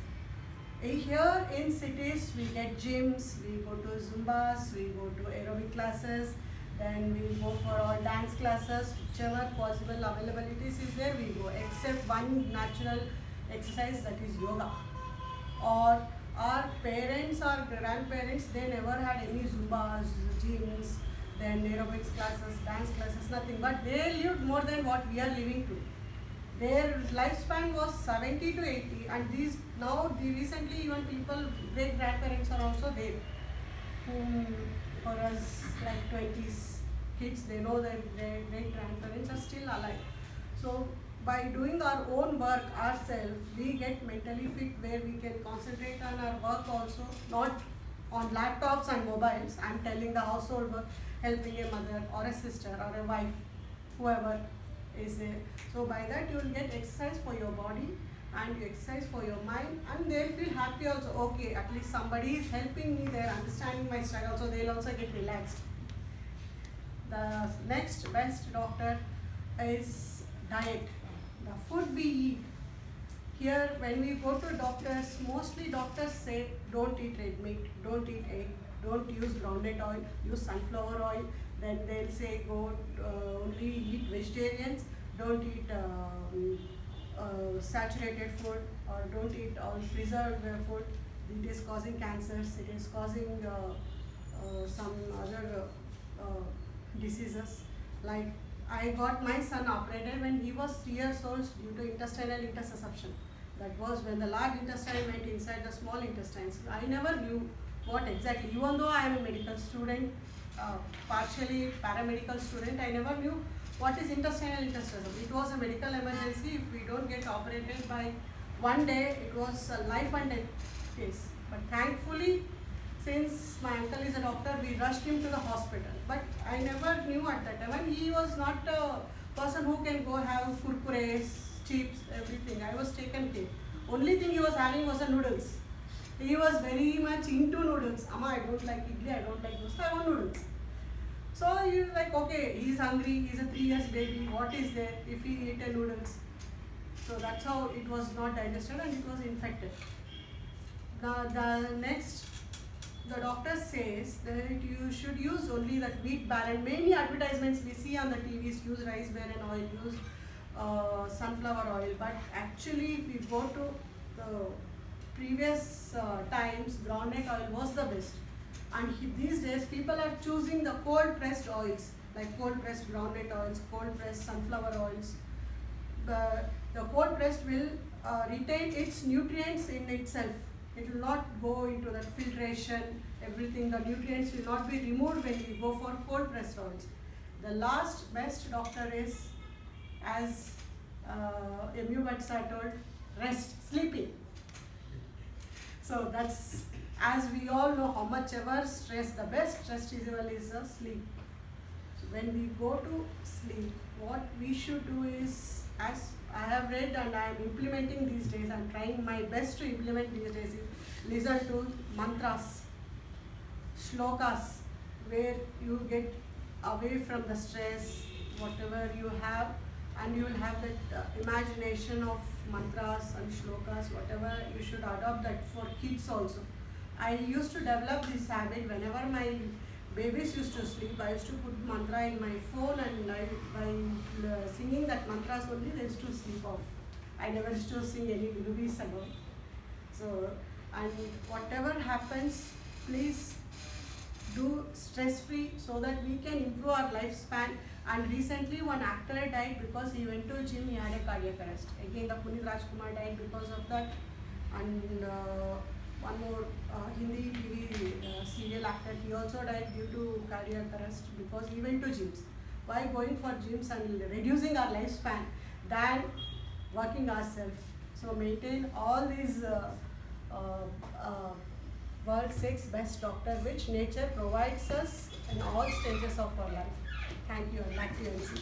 Here in cities we get gyms, we go to Zumbas, we go to aerobic classes, then we go for all dance classes, whichever possible availabilities is there we go, except one natural exercise, that is yoga. Or our parents or grandparents, they never had any Zumbas, gyms, then aerobics classes, dance classes, nothing, but they lived more than what we are living to. Their lifespan was 70 to 80, and these now recently even people, great grandparents are also there, whom for us like 20s kids, they know that their great grandparents are still alive. So by doing our own work ourselves, we get mentally fit where we can concentrate on our work also, not on laptops and mobiles. I'm telling the household work, helping a mother or a sister or a wife, whoever is there. So by that you will get exercise for your body and exercise for your mind, and they'll feel happy also. Okay, at least somebody is helping me, they're understanding my struggle, so they'll also get relaxed. The next best doctor is diet. the food we eat. Here, when we go to doctors, mostly doctors say don't eat red meat, don't eat egg, don't use groundnut oil, use sunflower oil. Then they'll say go only eat vegetarians, don't eat saturated food, or don't eat all preserved food. It is causing cancers, it is causing some other diseases. Like I got my son operated when he was 3 years old due to intestinal intersusception. That was when the large intestine went inside the small intestines. I never knew what exactly, even though I am a medical student, partially paramedical student, I never knew what is intestinal intersusception. It was a medical emergency. If we don't get operated by one day, it was a life and death case. But thankfully, since my uncle is a doctor, we rushed him to the hospital. But I never knew at that time. And he was not a person who can go have kurkures, chips, everything. I was taken care. Only thing he was having was the noodles. He was very much into noodles. Amma, I don't like idli, I don't like dosa, I want noodles. So he was like, okay, he's hungry, he's a 3 years baby, what is there if he eat a noodles? So that's how it was not digested and it was infected. The next, the doctor says that you should use only that wheat bran. Many advertisements we see on the TVs use rice bran oil, use sunflower oil. But actually, if we go to the previous times, groundnut oil was the best. And these days, people are choosing the cold pressed oils, like cold pressed groundnut oils, cold pressed sunflower oils. The cold pressed will retain its nutrients in itself. It will not go into that filtration, everything. The nutrients will not be removed when we go for cold pressed oils. The last best doctor is, as M.U. Bhattacharya told, rest, sleeping. So that's, as we all know, how much ever stress, the best stress relief is sleep. So when we go to sleep, what we should do is, as I have read and I am implementing these days, I am trying my best to implement these days, listen to mantras, shlokas, where you get away from the stress, whatever you have, and you will have that imagination of mantras and shlokas, whatever. You should adopt that for kids also. I used to develop this habit. Whenever my babies used to sleep, I used to put mantra in my phone, and by singing that mantras only, they used to sleep off. I never used to sing any lullabies and all. So, and whatever happens, please do stress-free so that we can improve our lifespan. And recently one actor died because he went to gym, he had a cardiac arrest. Again, the Punit Rajkumar died because of that. And one more Hindi TV serial actor, he also died due to cardiac arrest because he went to gyms. Why going for gyms and reducing our lifespan than working ourselves? So maintain all these world's 6 best doctor which nature provides us in all stages of our life. Thank you, and back to you, MC.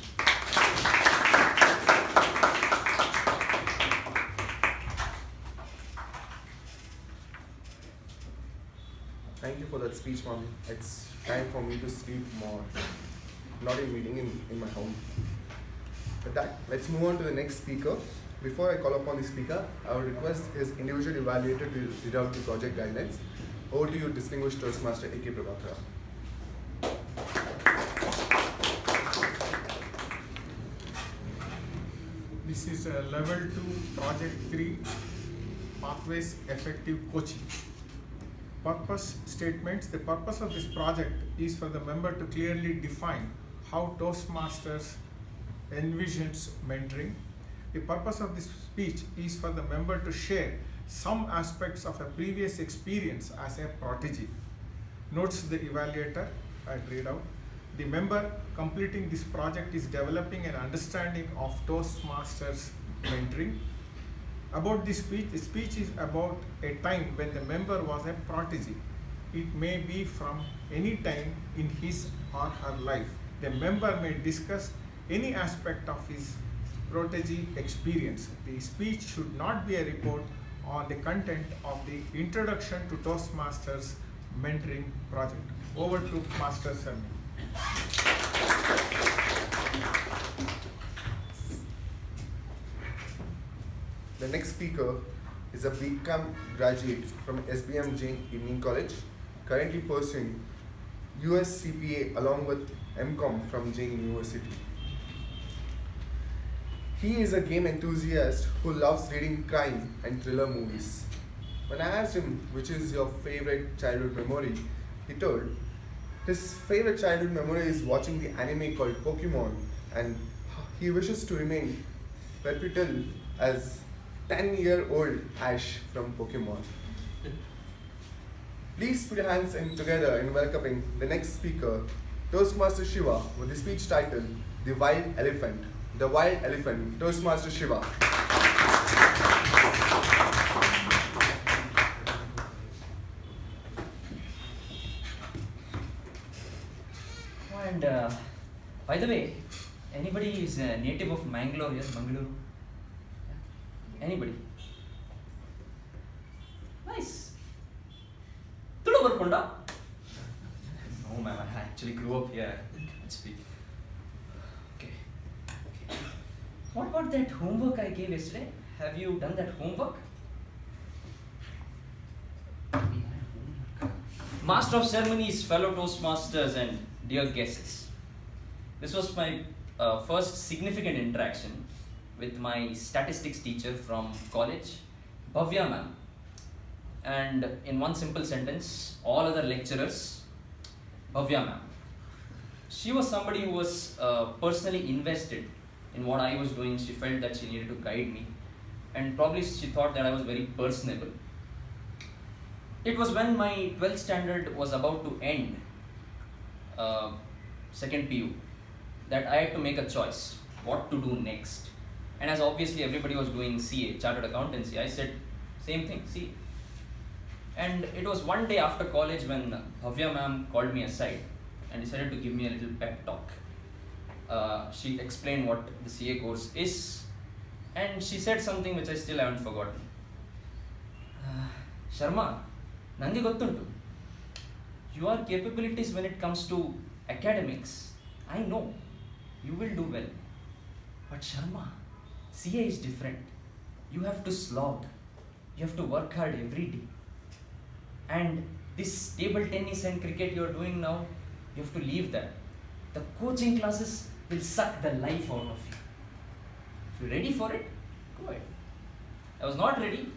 Thank you for that speech, Mom. It's time for me to sleep more. Not in meeting, in my home. With that, let's move on to the next speaker. Before I call upon the speaker, I would request his individual evaluator to read out the project guidelines. Over to you, distinguished Toastmaster A.K. Prabhakara. This is a level 2 project 3 pathways effective coaching. Purpose statements. The purpose of this project is for the member to clearly define how Toastmasters envisions mentoring. The purpose of this speech is for the member to share some aspects of a previous experience as a protege. Notes the evaluator, I'll read out. The member completing this project is developing an understanding of Toastmasters mentoring. About the speech is about a time when the member was a protege. It may be from any time in his or her life. The member may discuss any aspect of his protege experience. The speech should not be a report on the content of the introduction to Toastmasters mentoring project. Over to Master Sharma. The next speaker is a BCom graduate from SBM Jain Evening College, currently pursuing US CPA along with MCom from Jain University. He is a game enthusiast who loves reading crime and thriller movies. When I asked him which is your favorite childhood memory, he told his favorite childhood memory is watching the anime called Pokemon, and he wishes to remain perpetual as 10-year-old Ash from Pokemon. Please put your hands in together in welcoming the next speaker, Toastmaster Shiva, with the speech title, The Wild Elephant. The Wild Elephant, Toastmaster Shiva. And by the way, anybody is a native of Mangalore? Yes, Mangalore. Anybody? Nice. Thiruvarkonda? No, ma'am. I actually grew up here. I can't speak. Okay. What about that homework I gave yesterday? Have you done that homework? Master of Ceremonies, fellow Toastmasters, and dear guests. This was my first significant interaction with my statistics teacher from college, Bhavya ma'am. And in one simple sentence, all other lecturers, Bhavya ma'am. She was somebody who was personally invested in what I was doing. She felt that she needed to guide me, and probably she thought that I was very personable. It was when my 12th standard was about to end, second PU, that I had to make a choice, what to do next. And as obviously everybody was doing CA, Chartered Accountancy, I said same thing, CA. And it was one day after college when Bhavya ma'am called me aside and decided to give me a little pep talk. She explained what the CA course is, and she said something which I still haven't forgotten. Sharma, nange gottuntu. Your capabilities when it comes to academics, I know you will do well. But Sharma, CA is different. You have to slog. You have to work hard every day. And this table tennis and cricket you are doing now, you have to leave that. The coaching classes will suck the life out of you. If you're ready for it, go ahead. I was not ready,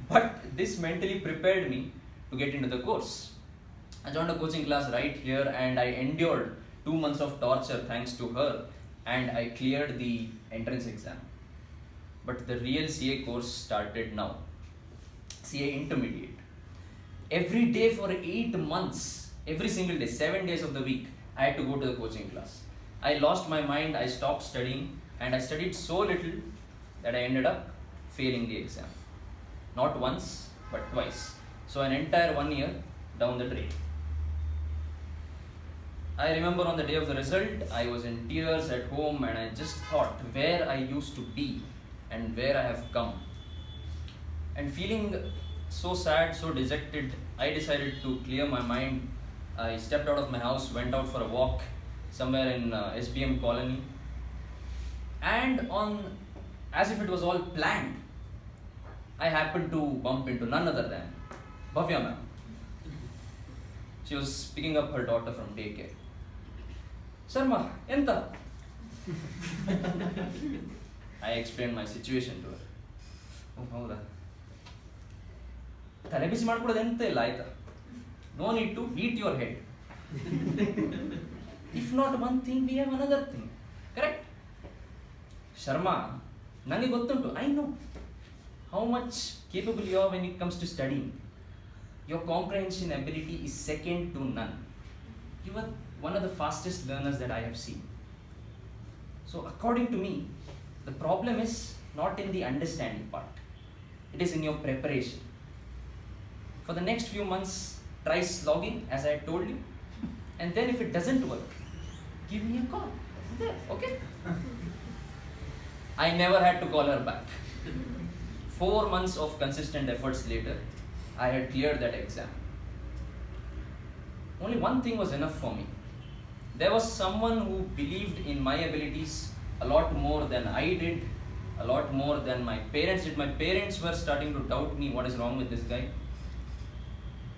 but this mentally prepared me to get into the course. I joined a coaching class right here, and I endured 2 months of torture thanks to her, and I cleared the entrance exam. But the real CA course started now. CA Intermediate. Every day for 8 months, every single day, 7 days of the week, I had to go to the coaching class. I lost my mind, I stopped studying, and I studied so little that I ended up failing the exam. Not once, but twice. So an entire 1 year down the drain. I remember on the day of the result, I was in tears at home, and I just thought where I used to be and where I have come. And feeling so sad, so dejected, I decided to clear my mind. I stepped out of my house, went out for a walk somewhere in SBM colony, and as if it was all planned, I happened to bump into none other than Bhavya ma'am. She was picking up her daughter from daycare. Sharma, enta? I explained my situation to her. Oh, howda. ತಲೆ ಬಿಸಿ ಮಾಡ್ಕೊಳ್ಳೋದು ಎಂತ ಇಲ್ಲ ಆಯ್ತಾ? No need to beat your head. If not one thing, we have another thing. Correct? Sharma, ನನಗೆ ಗೊತ್ತುಂಟು. I know how much capable you are when it comes to studying. Your comprehension ability is second to none. You are one of the fastest learners that I have seen. So according to me, the problem is not in the understanding part. It is in your preparation. For the next few months, try slogging as I told you, and then if it doesn't work, give me a call. There, okay? I never had to call her back. 4 months of consistent efforts later, I had cleared that exam. Only one thing was enough for me. There was someone who believed in my abilities a lot more than I did, a lot more than my parents did. My parents were starting to doubt me, what is wrong with this guy?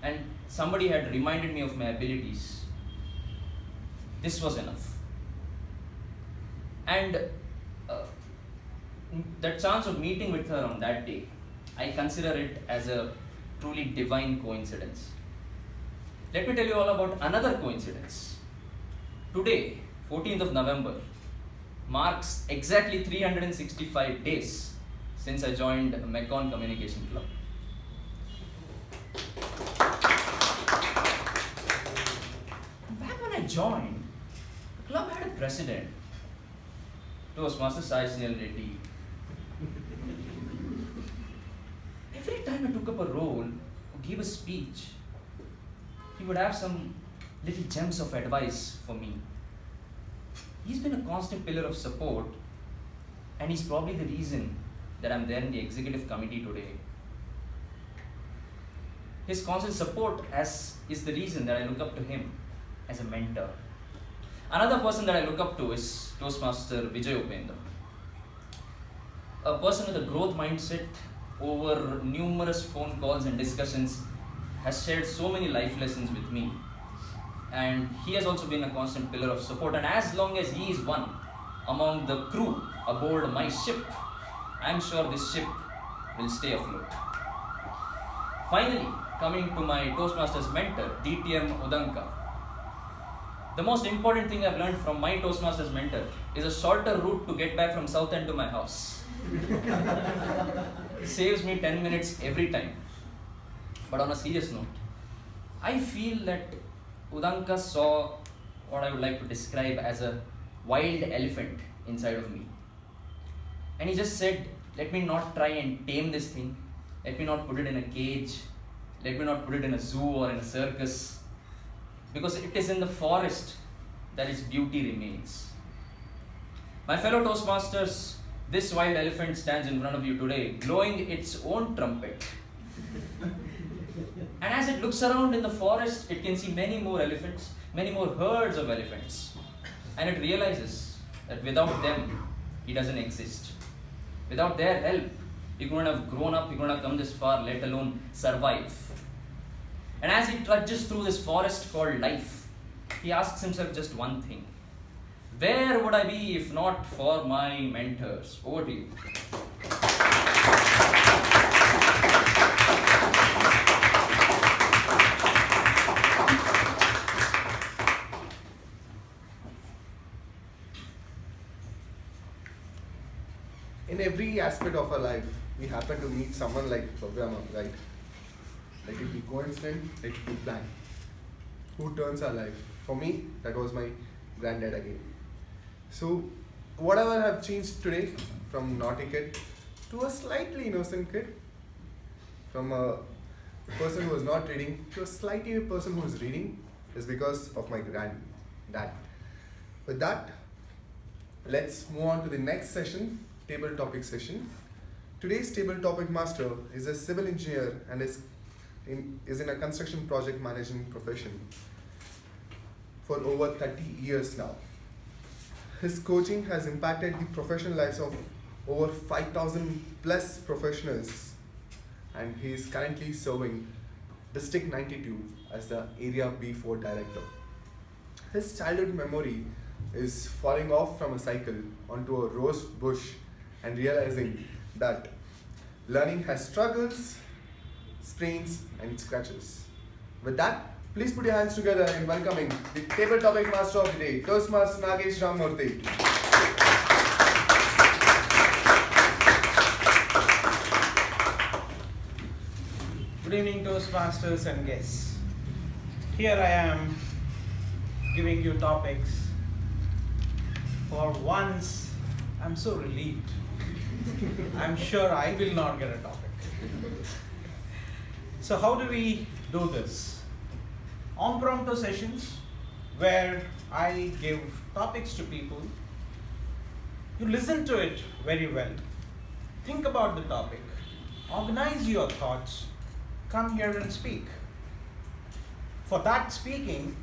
And somebody had reminded me of my abilities. This was enough. And that chance of meeting with her on that day, I consider it as a truly divine coincidence. Let me tell you all about another coincidence. Today, 14th of November, marks exactly 365 days since I joined Mekon Communication Club. Back when I joined, the club had a president, Toastmaster Sai Snell Reddy. Every time I took up a role or gave a speech, he would have some little gems of advice for me. He's been a constant pillar of support, and he's probably the reason that I'm there in the executive committee today. His constant support is the reason that I look up to him as a mentor. Another person that I look up to is Toastmaster Vijay Upendra. A person with a growth mindset, over numerous phone calls and discussions, has shared so many life lessons with me. And he has also been a constant pillar of support. And as long as he is one among the crew aboard my ship, I am sure this ship will stay afloat. Finally, coming to my Toastmasters mentor, DTM Udanka. The most important thing I've learned from my Toastmasters mentor is a shorter route to get back from South End to my house. Saves me 10 minutes every time. But on a serious note, I feel that Udanka saw what I would like to describe as a wild elephant inside of me. And he just said, let me not try and tame this thing. Let me not put it in a cage. Let me not put it in a zoo or in a circus. Because it is in the forest that its beauty remains. My fellow Toastmasters, this wild elephant stands in front of you today, blowing its own trumpet. And as it looks around in the forest, it can see many more elephants, many more herds of elephants. And it realizes that without them, it doesn't exist. Without their help, he couldn't have grown up, he couldn't have come this far, let alone survive. And as he trudges through this forest called life, he asks himself just one thing. Where would I be if not for my mentors? Over to you. In every aspect of our life, we happen to meet someone like Bhavyama, right? Let it be coincident, let it be planned. Who turns our life? For me, that was my granddad again. So, whatever have changed today, from naughty kid to a slightly innocent kid, from a person who was not reading to a slightly person who is reading, is because of my granddad. With that, let's move on to the next session, table topic session. Today's table topic master is a civil engineer and is in a construction project management profession for over 30 years now. His coaching has impacted the professional lives of over 5,000 plus professionals, and he is currently serving District 92 as the Area B4 director. His childhood memory is falling off from a cycle onto a rose bush and realizing that learning has struggles, sprains, and scratches. With that, please put your hands together in welcoming the table topic master of the day, Toastmaster Nagesh Ramamurthy. Good evening, Toastmasters and guests. Here I am giving you topics. For once, I'm so relieved. I'm sure I will not get a topic. So how do we do this? Impromptu sessions where I give topics to people. You listen to it very well. Think about the topic. Organize your thoughts. Come here and speak. For that speaking,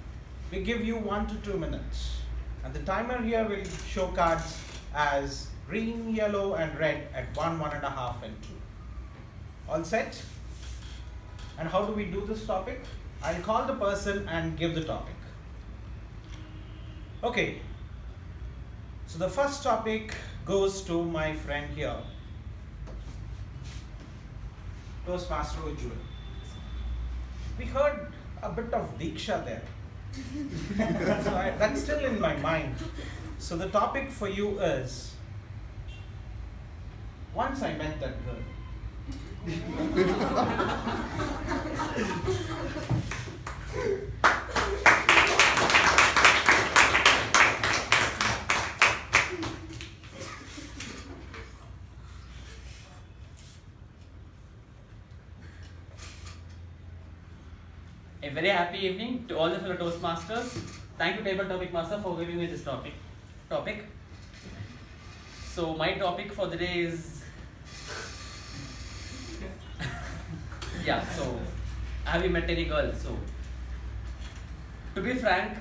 we give you 1 to 2 minutes. And the timer here will show cards as green, yellow, and red at 1, 1.5, and 2. All set? And how do we do this topic? I'll call the person and give the topic. Okay. So the first topic goes to my friend here, Toastmaster Ujjwal. We heard a bit of Diksha there. So that's still in my mind. So the topic for you is, once I met that girl. A very happy evening to all the fellow Toastmasters. Thank you, Table Topic Master, for giving me this topic. So my topic for the day is, yeah. So have you met any girl? So to be frank,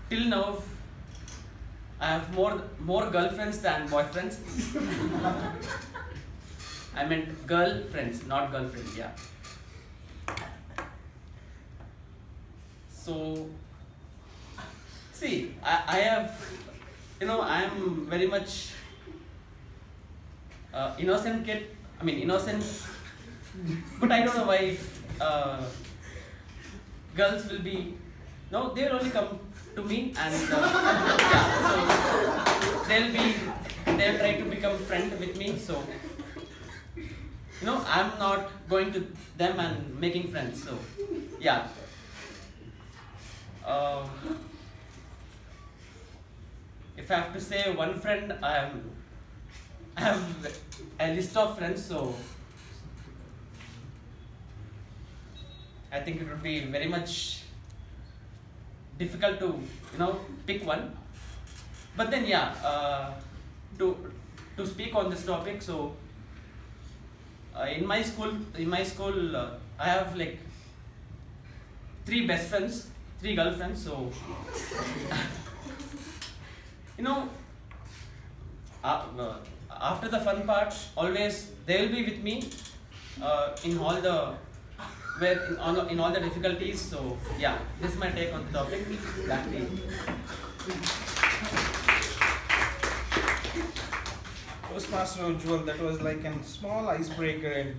till now I have more girlfriends than boyfriends. I meant girlfriends, not girlfriends. Yeah. So, see, I have, I am very much innocent kid. I mean, innocent, but I don't know why girls will be, no, they will only come to me and, yeah, so they'll try to become friend with me. So, I'm not going to them and making friends. So, yeah. If I have to say one friend, I have a list of friends, so I think it would be very much difficult to pick one. But then yeah, to speak on this topic, so in my school I have like 3 best friends, 3 girlfriends. So after the fun part, always they will be with me in all the in all the difficulties. So yeah, this is my take on the topic. Back to you. Toastmaster Ujjwal, that was like a small icebreaker in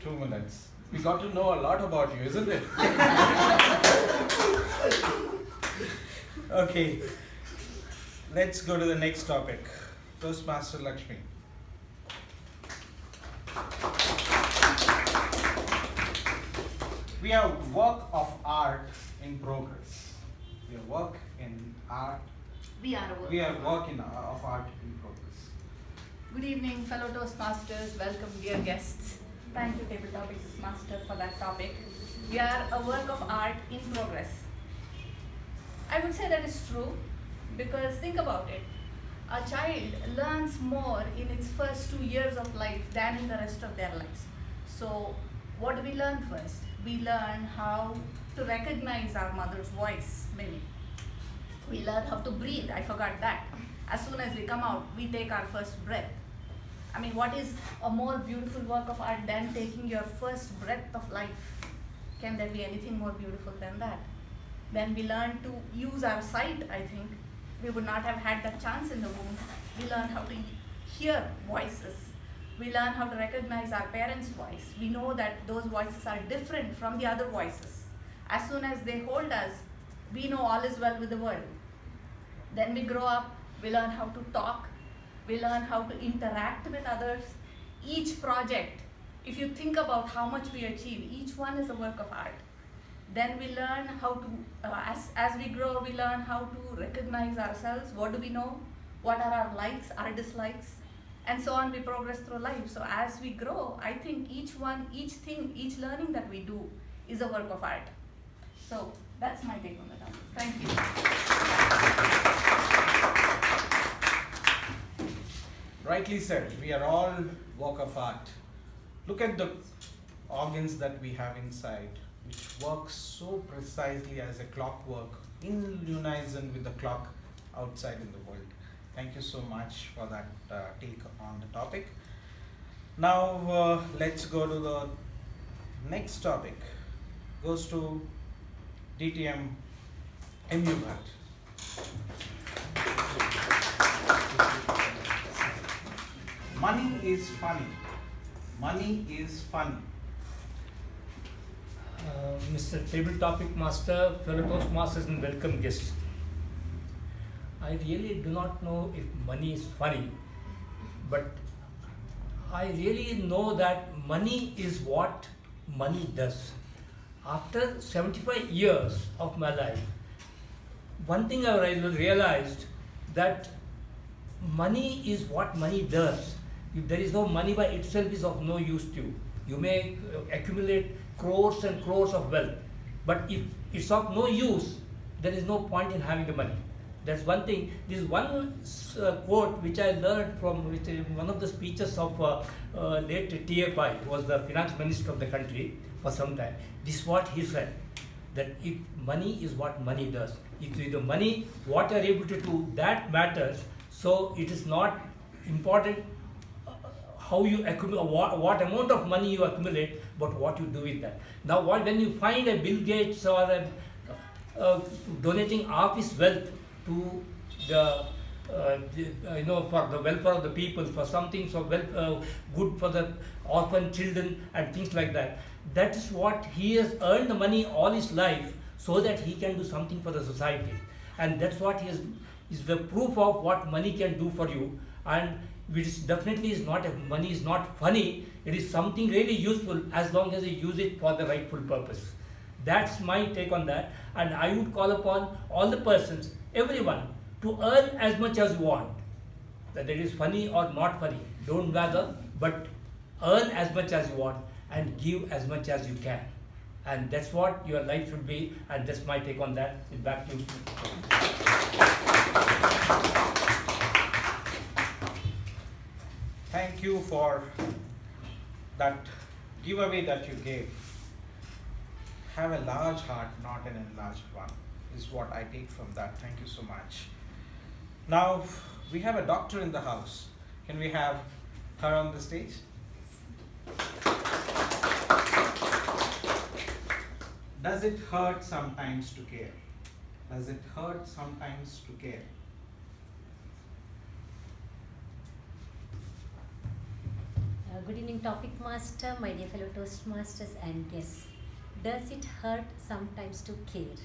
2 minutes. We got to know a lot about you, isn't it? Okay, let's go to the next topic. Toastmaster Lakshmi. We have work of art in progress. We have work in art. We are a work We have work of art in progress. Good evening, fellow Toastmasters. Welcome, dear guests. Thank you, Table Topics Master, for that topic. We are a work of art in progress. I would say that is true because think about it. A child learns more in its first 2 years of life than in the rest of their lives. So, what do we learn first? We learn how to recognize our mother's voice, maybe. We learn how to breathe. I forgot that. As soon as we come out, we take our first breath. I mean, what is a more beautiful work of art than taking your first breath of life? Can there be anything more beautiful than that? Then we learn to use our sight, I think. We would not have had that chance in the womb. We learn how to hear voices. We learn how to recognize our parents' voice. We know that those voices are different from the other voices. As soon as they hold us, we know all is well with the world. Then we grow up, we learn how to talk, we learn how to interact with others. Each project, if you think about how much we achieve, each one is a work of art. Then we learn how to, as we grow, we learn how to recognize ourselves. What do we know? What are our likes, our dislikes? And so on, we progress through life. So as we grow, I think each one, each thing, each learning that we do is a work of art. So that's my take on the topic. Thank you. Rightly said, we are all work of art. Look at the organs that we have inside, which works so precisely as a clockwork in unison with the clock outside in the world. Thank you so much for that take on the topic. Now let's go to the next topic. Goes to DTM MU Bhatt. Money is funny. Money is funny. Mr. Table Topic Master, fellow Toastmasters and welcome guests. I really do not know if money is funny, but I really know that money is what money does. After 75 years of my life, one thing I realized that money is what money does. If there is no money by itself, is of no use to you. You may accumulate crores and crores of wealth, but if it's of no use, there is no point in having the money. That's one thing. This one quote which I learned from one of the speeches of late T.A. Pai, who was the finance minister of the country for some time. This is what he said, that if money is what money does, if the money, what you are able to do, that matters. So it is not important how you accumulate, what amount of money you accumulate, but what you do with that. Now, when you find a Bill Gates or donating half his wealth to the for the welfare of the people, for something so good for the orphan children and things like that. That is what he has earned the money all his life, so that he can do something for the society, and that's what he is the proof of what money can do for you. And which definitely is not, money is not funny. It is something really useful as long as you use it for the rightful purpose. That's my take on that, and I would call upon all the persons, everyone, to earn as much as you want. Whether it is funny or not funny, don't bother, but earn as much as you want and give as much as you can. And that's what your life should be, and that's my take on that. Back to you. Thank you for that giveaway that you gave. Have a large heart, not an enlarged one, is what I take from that. Thank you so much. Now, we have a doctor in the house. Can we have her on the stage? Does it hurt sometimes to care? Does it hurt sometimes to care? Good evening, Topic Master, my dear fellow Toastmasters and guests. Does it hurt sometimes to care?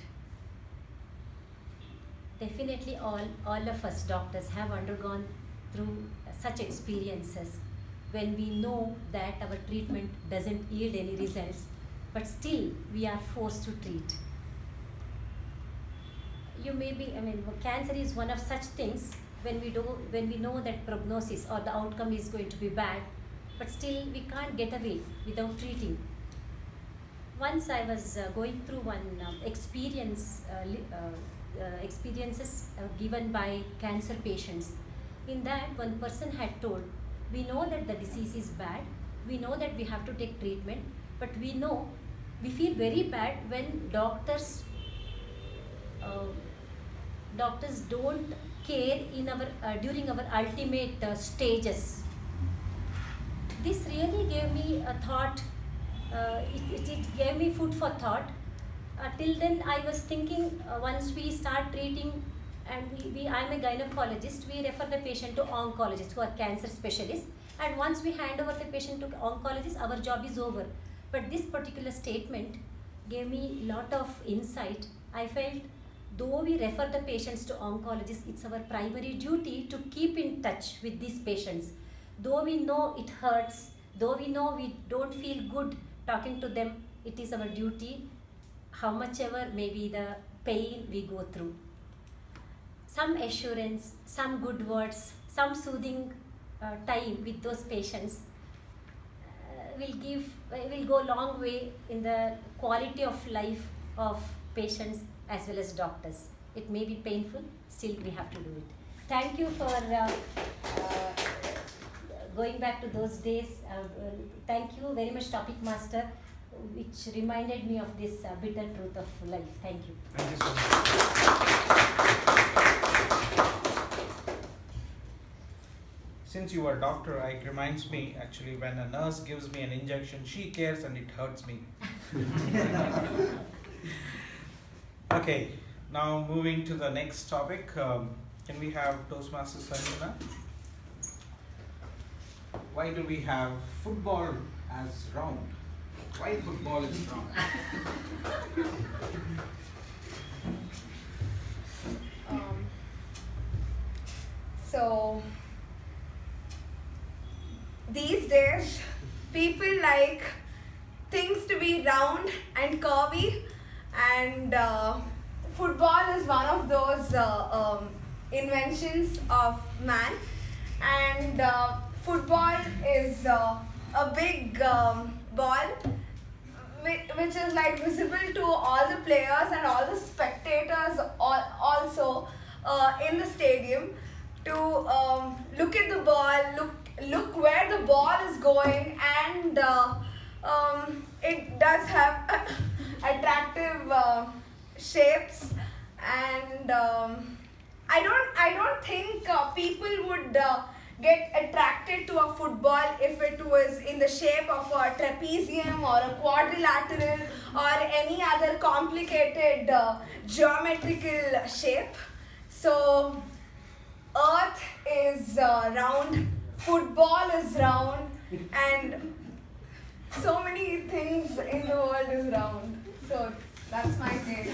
Definitely all of us doctors have undergone through such experiences when we know that our treatment doesn't yield any results, but still we are forced to treat. Cancer is one of such things when we know that prognosis or the outcome is going to be bad, but still we can't get away without treating. Once I was going through one experiences given by cancer patients. In that, one person had told, we know that the disease is bad, we know that we have to take treatment, but we feel very bad when doctors don't care during our ultimate stages. This really gave me a thought. It gave me food for thought. Till then, I was thinking once we start treating, and I'm a gynecologist, we refer the patient to oncologists who are cancer specialists, and once we hand over the patient to oncologist, our job is over. But this particular statement gave me a lot of insight. I felt though we refer the patients to oncologists, it's our primary duty to keep in touch with these patients. Though we know it hurts, though we know we don't feel good talking to them, it is our duty, how much ever may be the pain we go through. Some assurance, some good words, some soothing time with those patients will go a long way in the quality of life of patients as well as doctors. It may be painful, still we have to do it. Thank you for going back to those days. Thank you very much, Topic Master, which reminded me of this bitter truth of life. Thank you. Thank you so much. since you are a doctor, it reminds me actually when a nurse gives me an injection, she cares and it hurts me. Okay, now moving to the next topic. Can we have Toastmasters Sanjana? Why do we have football as round? Why football is round? So these days, people like things to be round and curvy, and football is one of those inventions of man. And football is a big ball which is like visible to all the players and all the spectators also in the stadium, to look at the ball, look where the ball is going, and it does have attractive shapes. And I don't think people would get attracted to a football if it was in the shape of a trapezium or a quadrilateral or any other complicated geometrical shape. So Earth is round, football is round, and so many things in the world is round. So that's my take.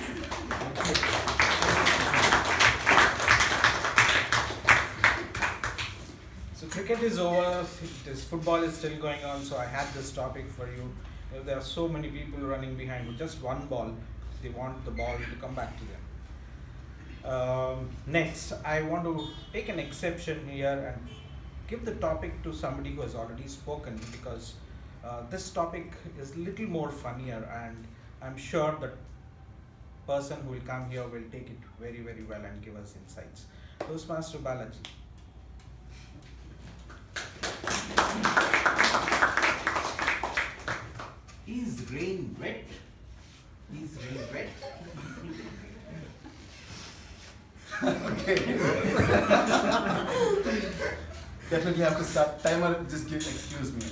So cricket is over, football is still going on, so I had this topic for you. If there are so many people running behind with just one ball, they want the ball to come back to them. Next, I want to take an exception here and give the topic to somebody who has already spoken, because this topic is a little more funnier, and I'm sure the person who will come here will take it very, very well and give us insights. Toastmaster Balaji. Is rain wet? Is rain wet? Okay. Definitely have to start. Timer, just excuse me.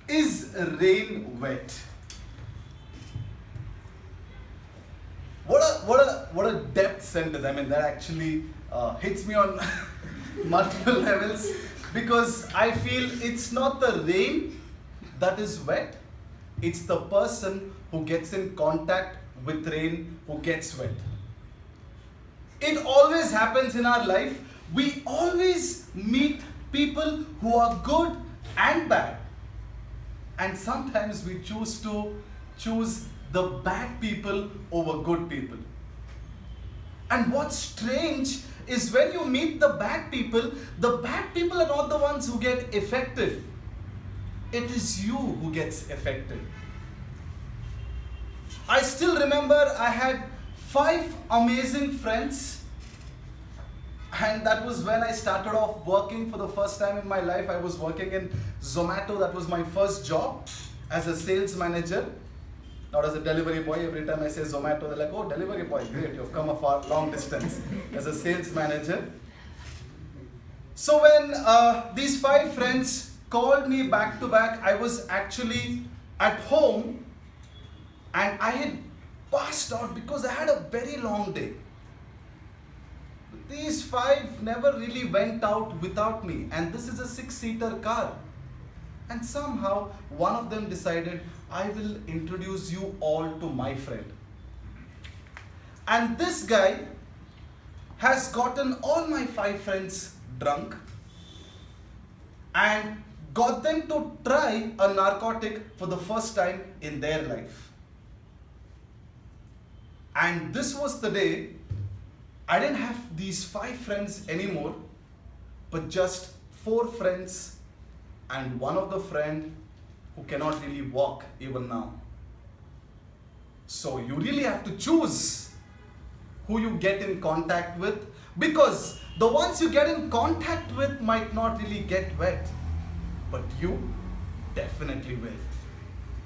Is rain wet? What a depth sentence. I mean, that actually hits me on multiple levels, because I feel it's not the rain that is wet, it's the person who gets in contact with rain who gets wet. It always happens in our life. We always meet people who are good and bad, and sometimes we choose the bad people over good people. And what's strange is when you meet the bad people are not the ones who get affected. It is you who gets affected. I still remember I had 5 amazing friends, and that was when I started off working for the first time in my life. I was working in Zomato. That was my first job as a sales manager, not as a delivery boy. Every time I say Zomato, they're like, oh, delivery boy, great, you've come a far long distance. As a sales manager. So when these 5 friends called me back to back, I was actually at home, and I had passed out because I had a very long day. These 5 never really went out without me, and this is a 6-seater car. And somehow one of them decided, I will introduce you all to my friend. And this guy has gotten all my 5 friends drunk and got them to try a narcotic for the first time in their life. And this was the day I didn't have these 5 friends anymore, but just 4 friends and one of the friend who cannot really walk even now. So you really have to choose who you get in contact with, because the ones you get in contact with might not really get wet, but you definitely will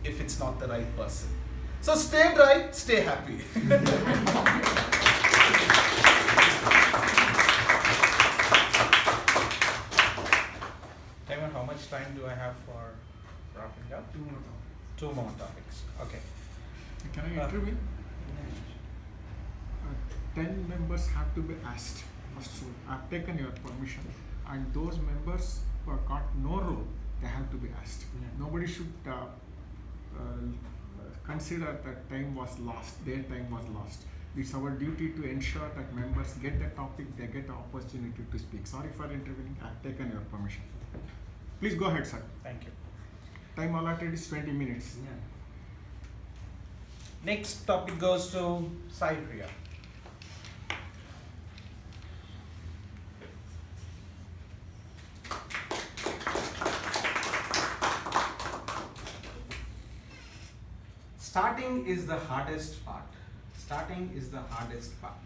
if it's not the right person. So stay dry, stay happy. have for wrapping up? 2 more topics. 2 more topics. Okay. Can I intervene? 10 members have to be asked. First rule. I've taken your permission, and those members who have got no role, they have to be asked. Nobody should consider that time was lost. Their time was lost. It's our duty to ensure that members get the topic, they get the opportunity to speak. Sorry for intervening. I've taken your permission. Please go ahead, sir. Thank you. Time allotted is 20 minutes. Next topic goes to Sai Priya. Starting is the hardest part. Starting is the hardest part.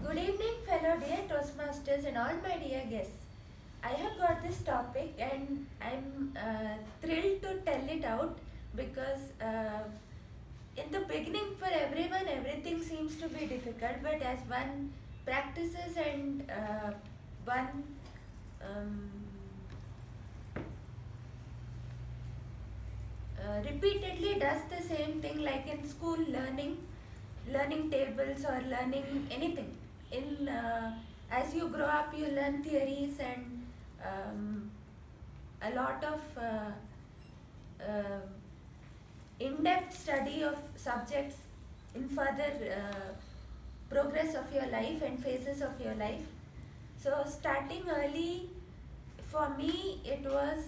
Good evening, fellow dear Toastmasters and all my dear guests. I have got this topic and I'm thrilled to tell it out because in the beginning for everyone everything seems to be difficult, but as one practices and one repeatedly does the same thing, like in school learning tables or learning anything. In as you grow up you learn theories and a lot of in-depth study of subjects in further progress of your life and phases of your life. So starting early for me it was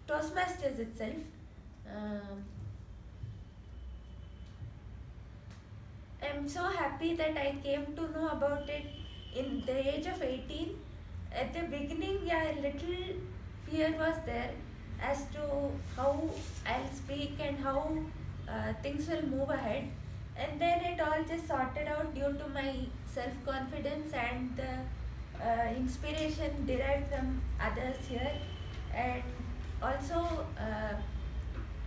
Toastmasters itself. I'm so happy that I came to know about it in the age of 18. At the beginning, yeah, a little fear was there as to how I'll speak and how things will move ahead. And then it all just sorted out due to my self-confidence and the inspiration derived from others here. And also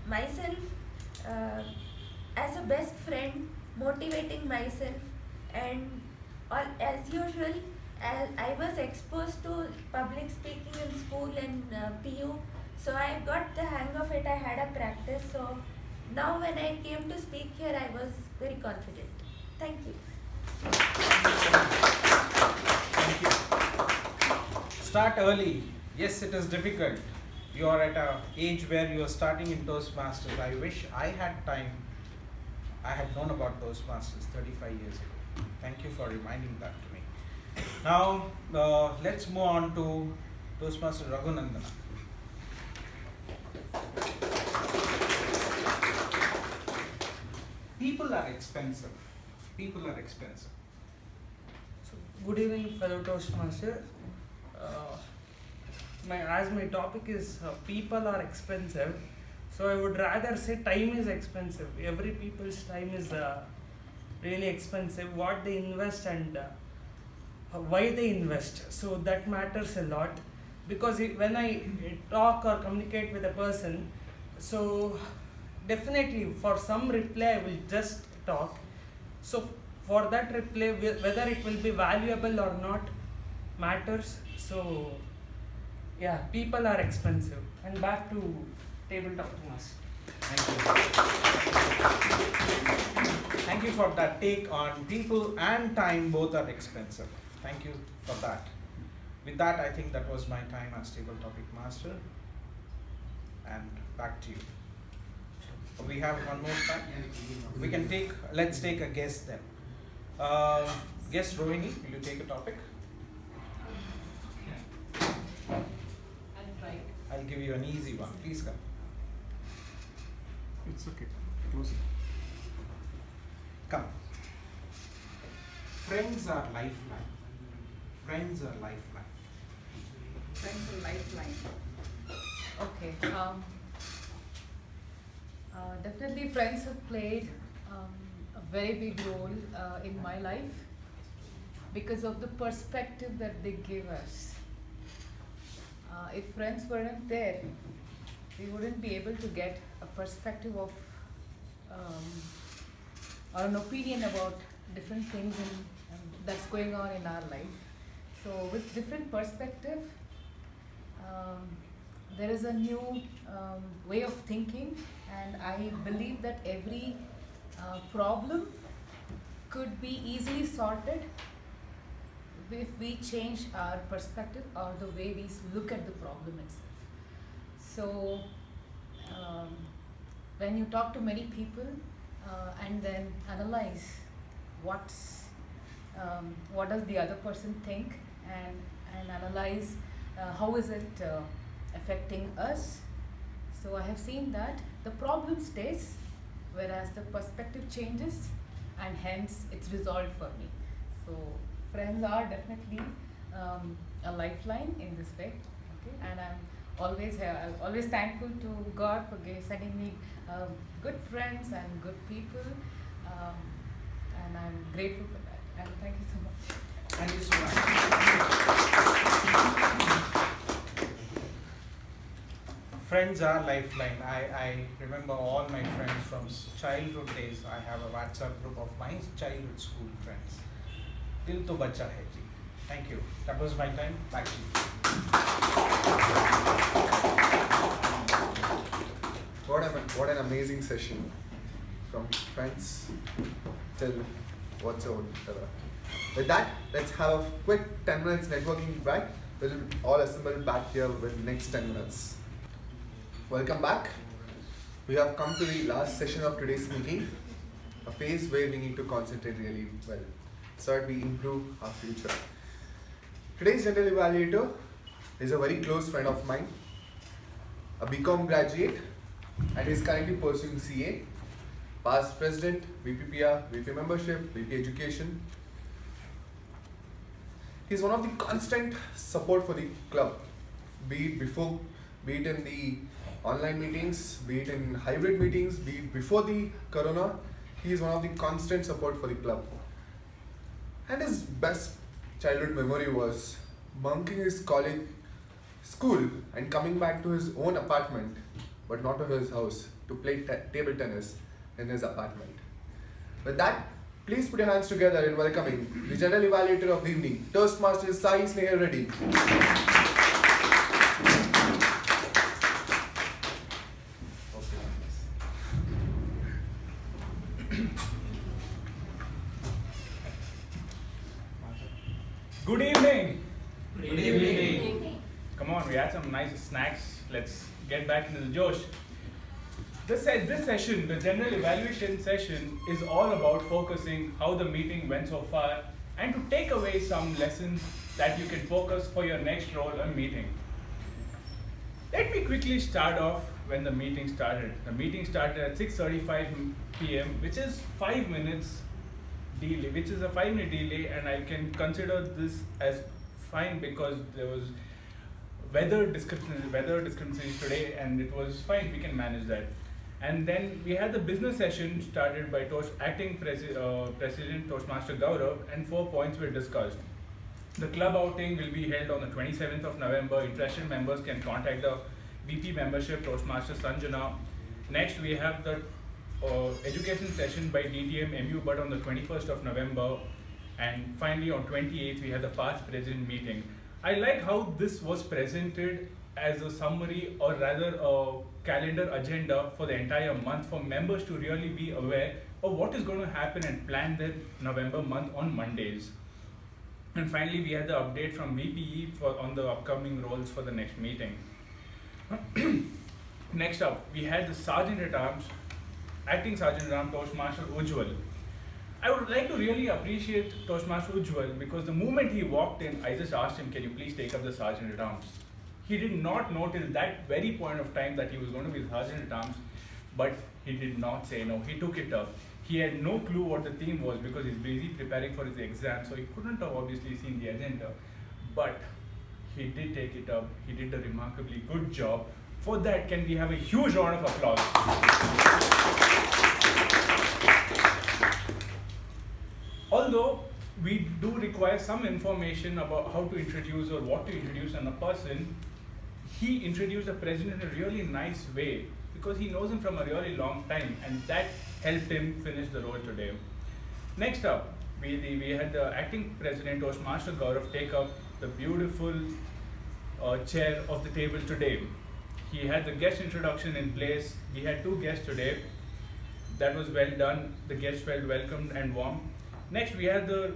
myself as a best friend, motivating myself, and all, as usual, as I was exposed to public speaking in school and PU, so I got the hang of it. I had a practice, so now when I came to speak here I was very confident. Thank you. Thank you. Start early. Yes, it is difficult. You are at an age where you are starting in Toastmasters. I wish I had time. I had known about Toastmasters 35 years ago. Thank you for reminding that to me. Now, let's move on to Toastmaster Raghunandana. People are expensive. People are expensive. So, good evening, fellow Toastmasters. As my topic is people are expensive, so I would rather say time is expensive. Every people's time is really expensive. What they invest and why they invest, so that matters a lot. Because when I talk or communicate with a person, so definitely for some reply I will just talk. So for that reply, whether it will be valuable or not matters. So yeah, people are expensive. And back to tabletop master. Thank you for that take on people and time both are expensive. Thank you for that. With that, I think that was my time as table topic master. And back to you. We have one more time. We can take, let's take a guest then. Guest Rohini, will you take a topic? I'll give you an easy one. Please come. It's okay. Close it. Come. Friends are lifeline. Friends are lifeline. Friends are lifeline. Okay. Definitely friends have played a very big role in my life because of the perspective that they give us. If friends weren't there, we wouldn't be able to get a perspective of or an opinion about different things in that's going on in our life. So with different perspective, there is a new way of thinking, and I believe that every problem could be easily sorted if we change our perspective or the way we look at the problem itself. So when you talk to many people and then analyze what does the other person think, and analyze how is it affecting us. So I have seen that the problem stays, whereas the perspective changes, and hence it's resolved for me. So friends are definitely a lifeline in this way, okay? And I'm always thankful to God for sending me good friends and good people, and I'm grateful for that. And thank you so much. Thank you so much. Friends are lifeline. I remember all my friends from childhood days. I have a WhatsApp group of my childhood school friends. Dil to bacha hai ji. Thank you. That was my time. Back to you. What an amazing session. From friends till whatsoever. With that, let's have a quick 10 minutes networking break. We'll all assemble back here with next 10 minutes. Welcome back. We have come to the last session of today's meeting, a phase where we need to concentrate really well so that we improve our future. Today's general evaluator is a very close friend of mine, a BCom graduate, and is currently pursuing CA, past president, VP PR, VP membership, VP education. He's one of the constant support for the club, be it in the online meetings, be it in hybrid meetings, be it before the corona. He is one of the constant support for the club. And his best childhood memory was bunking his college school and coming back to his own apartment, but not to his house, to play table tennis in his apartment. With that, please put your hands together in welcoming the general evaluator of the evening, Toastmaster Sai Snehal Reddy. Good evening. Good evening. Come on, we had some nice snacks. Let's get back into the Josh. This session, the general evaluation session, is all about focusing how the meeting went so far and to take away some lessons that you can focus for your next role or meeting. Let me quickly start off when the meeting started. The meeting started at 6:35 p.m., which is 5 minutes delay, which is a 5-minute delay, and I can consider this as fine because there was weather discrepancies today, and it was fine. We can manage that. And then we had the business session started by acting President Toastmaster Gaurav, and 4 points were discussed. The club outing will be held on the 27th of November. Interested members can contact the VP membership, Toastmaster Sanjana. Next, we have the education session by DTM MU, but on the 21st of November. And finally, on 28th, we have the past president meeting. I like how this was presented as a summary, or rather a calendar agenda for the entire month, for members to really be aware of what is going to happen and plan their November month on Mondays. And finally, we had the update from VPE on the upcoming roles for the next meeting. Next up, we had the Sergeant at Arms, Acting Sergeant at Arms, Toastmaster Ujjwal. I would like to really appreciate Toastmaster Ujjwal because the moment he walked in, I just asked him, can you please take up the Sergeant at Arms? He did not know till that very point of time that he was going to be the Sergeant at Arms, but he did not say no. He took it up. He had no clue what the theme was because he's busy preparing for his exam, so he couldn't have obviously seen the agenda. But he did take it up. He did a remarkably good job. For that, can we have a huge round of applause? Although we do require some information about how to introduce or what to introduce on a person, he introduced the president in a really nice way because he knows him from a really long time, and that helped him finish the role today. Next up, we had the acting president Toastmaster Gaurav take up the beautiful chair of the table today. He had the guest introduction in place. We had 2 guests today. That was well done. The guests felt welcomed and warm. Next, we had the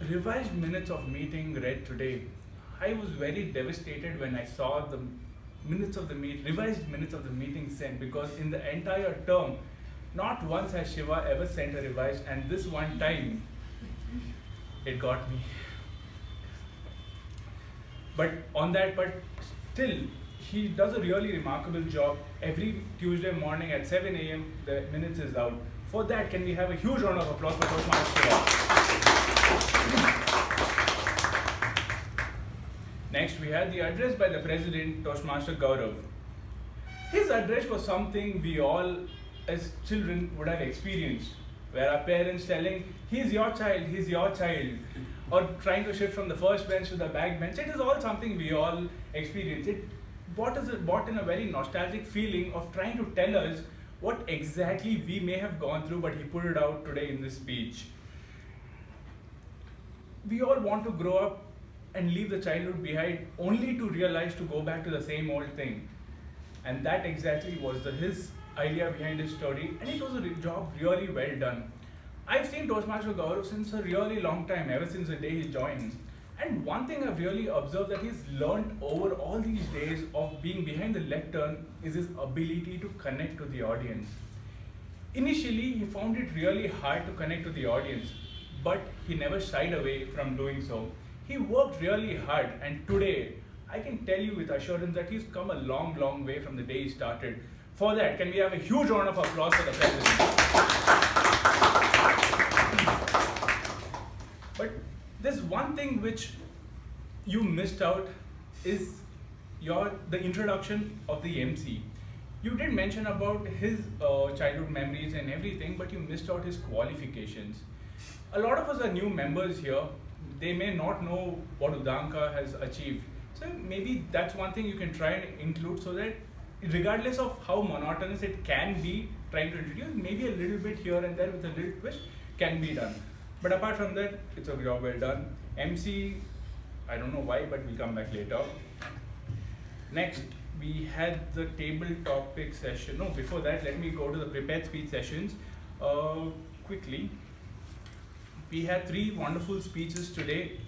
revised minutes of meeting read today. I was very devastated when I saw the revised minutes of the meeting sent, because in the entire term, not once has Shiva ever sent a revised, and this one time, it got me. But still, he does a really remarkable job. Every Tuesday morning at 7 a.m. the minutes is out. For that, can we have a huge round of applause for Toastmaster Shiva? Next, we had the address by the President, Toastmaster Gaurav. His address was something we all as children would have experienced, where our parents telling, he's your child, or trying to shift from the first bench to the back bench. It is all something we all experience. It brought in a very nostalgic feeling of trying to tell us what exactly we may have gone through, but he put it out today in this speech. We all want to grow up and leave the childhood behind, only to realize to go back to the same old thing. And that exactly was his idea behind his story, and it was a job really well done. I've seen Toastmaster Gaurav since a really long time, ever since the day he joined. And one thing I've really observed that he's learned over all these days of being behind the lectern is his ability to connect to the audience. Initially, he found it really hard to connect to the audience, but he never shied away from doing so. He worked really hard, and today, I can tell you with assurance that he's come a long, long way from the day he started. For that, can we have a huge round of applause for the President? But there's one thing which you missed out is the introduction of the MC. You did mention about his childhood memories and everything, but you missed out his qualifications. A lot of us are new members here. They may not know what Udanka has achieved. So maybe that's one thing you can try and include, so that regardless of how monotonous it can be, trying to introduce, maybe a little bit here and there with a little twist can be done. But apart from that, it's a job well done. MC, I don't know why, but we'll come back later. Next, we had the table topic session. No, before that, let me go to the prepared speech sessions quickly. We had 3 wonderful speeches today.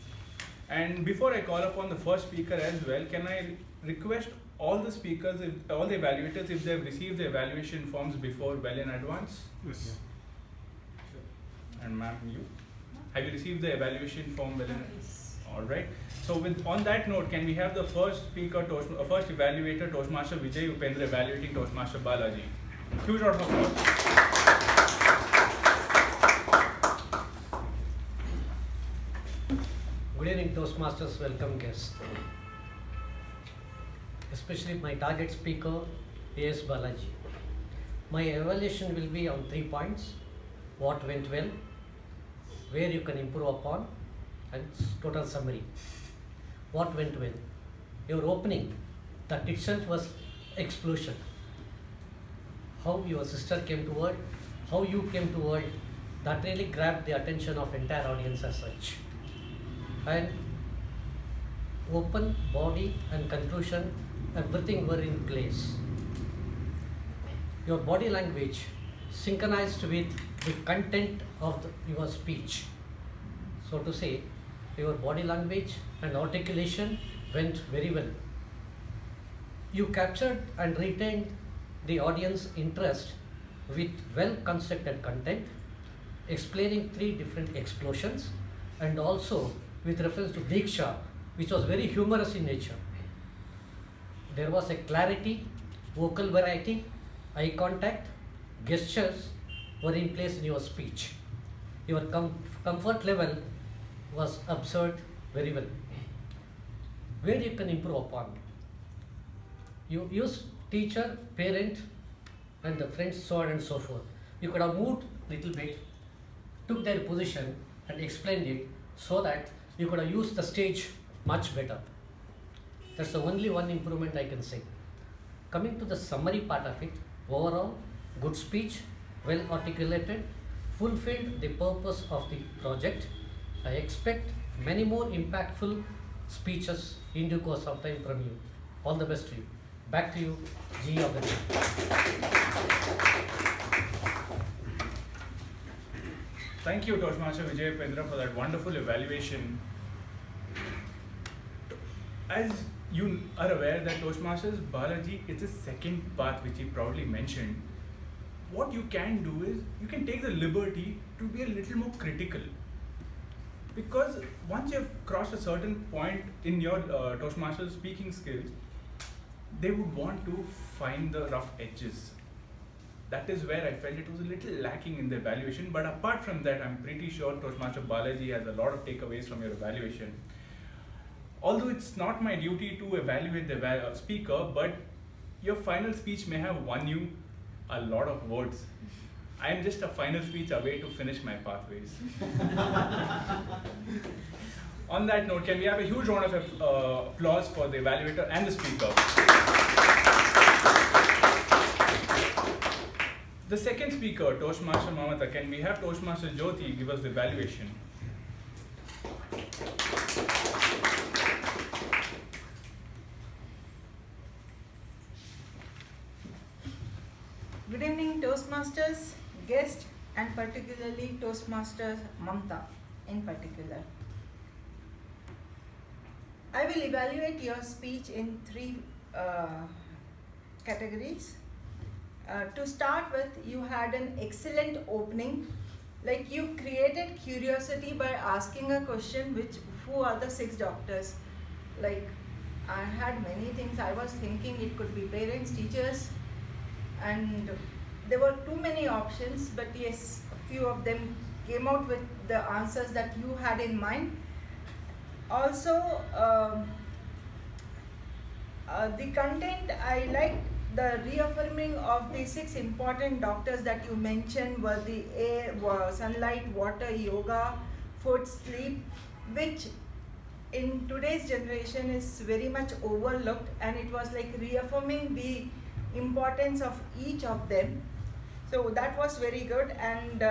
And before I call upon the first speaker as well, can I request all the speakers, all the evaluators, if they've received the evaluation forms before well in advance? Yes. And ma'am, you? Have you received the evaluation form well in advance? All right. So on that note, can we have the first speaker, first evaluator, Toastmaster Vijay Upendra, evaluating Toastmaster Balaji? Huge round of applause. Good evening, Toastmasters, welcome guests. Especially my target speaker, A.S. Balaji. My evaluation will be on 3 points: what went well, where you can improve upon, and total summary. What went well? Your opening, that itself was explosion. How your sister came to word, how you came to word, that really grabbed the attention of entire audience as such. And open, body and conclusion, everything were in place. Your body language synchronized with the content of your speech. So to say, your body language and articulation went very well. You captured and retained the audience interest with well-constructed content, explaining 3 different explosions, and also with reference to Diksha, which was very humorous in nature. There was a clarity, vocal variety, eye contact, gestures were in place in your speech. Your comfort level was observed very well. Where you can improve upon? You use teacher, parent, and the friends, so on and so forth. You could have moved little bit, took their position and explained it so that you could have used the stage much better. That's the only one improvement I can say. Coming to the summary part of it, overall, good speech, well articulated, fulfilled the purpose of the project. I expect many more impactful speeches in due course of time from you. All the best to you. Back to you, G of the day. Thank you, Toastmaster Vijay Pendra, for that wonderful evaluation. As you are aware that Toastmasters Balaji is the second path which he proudly mentioned. What you can do is, you can take the liberty to be a little more critical. Because once you have crossed a certain point in your Toastmaster speaking skills, they would want to find the rough edges. That is where I felt it was a little lacking in the evaluation. But apart from that, I'm pretty sure Toastmaster Balaji has a lot of takeaways from your evaluation. Although it's not my duty to evaluate the speaker, but your final speech may have won you a lot of words. I am just a final speech away to finish my pathways. On that note, can we have a huge round of applause for the evaluator and the speaker? The second speaker, Toastmaster Mamata, can we have Toastmaster Jyoti give us the evaluation? Good evening, Toastmasters, guest, and particularly Toastmaster Mamta in particular. I will evaluate your speech in three categories. To start with, you had an excellent opening. Like, you created curiosity by asking a question, who are the 6 doctors? Like, I had many things. I was thinking it could be parents, teachers, and there were too many options, but yes, a few of them came out with the answers that you had in mind. Also, the content, I liked the reaffirming of the 6 important doctors that you mentioned were the air, sunlight, water, yoga, food, sleep, which in today's generation is very much overlooked, and it was like reaffirming the importance of each of them. So that was very good. And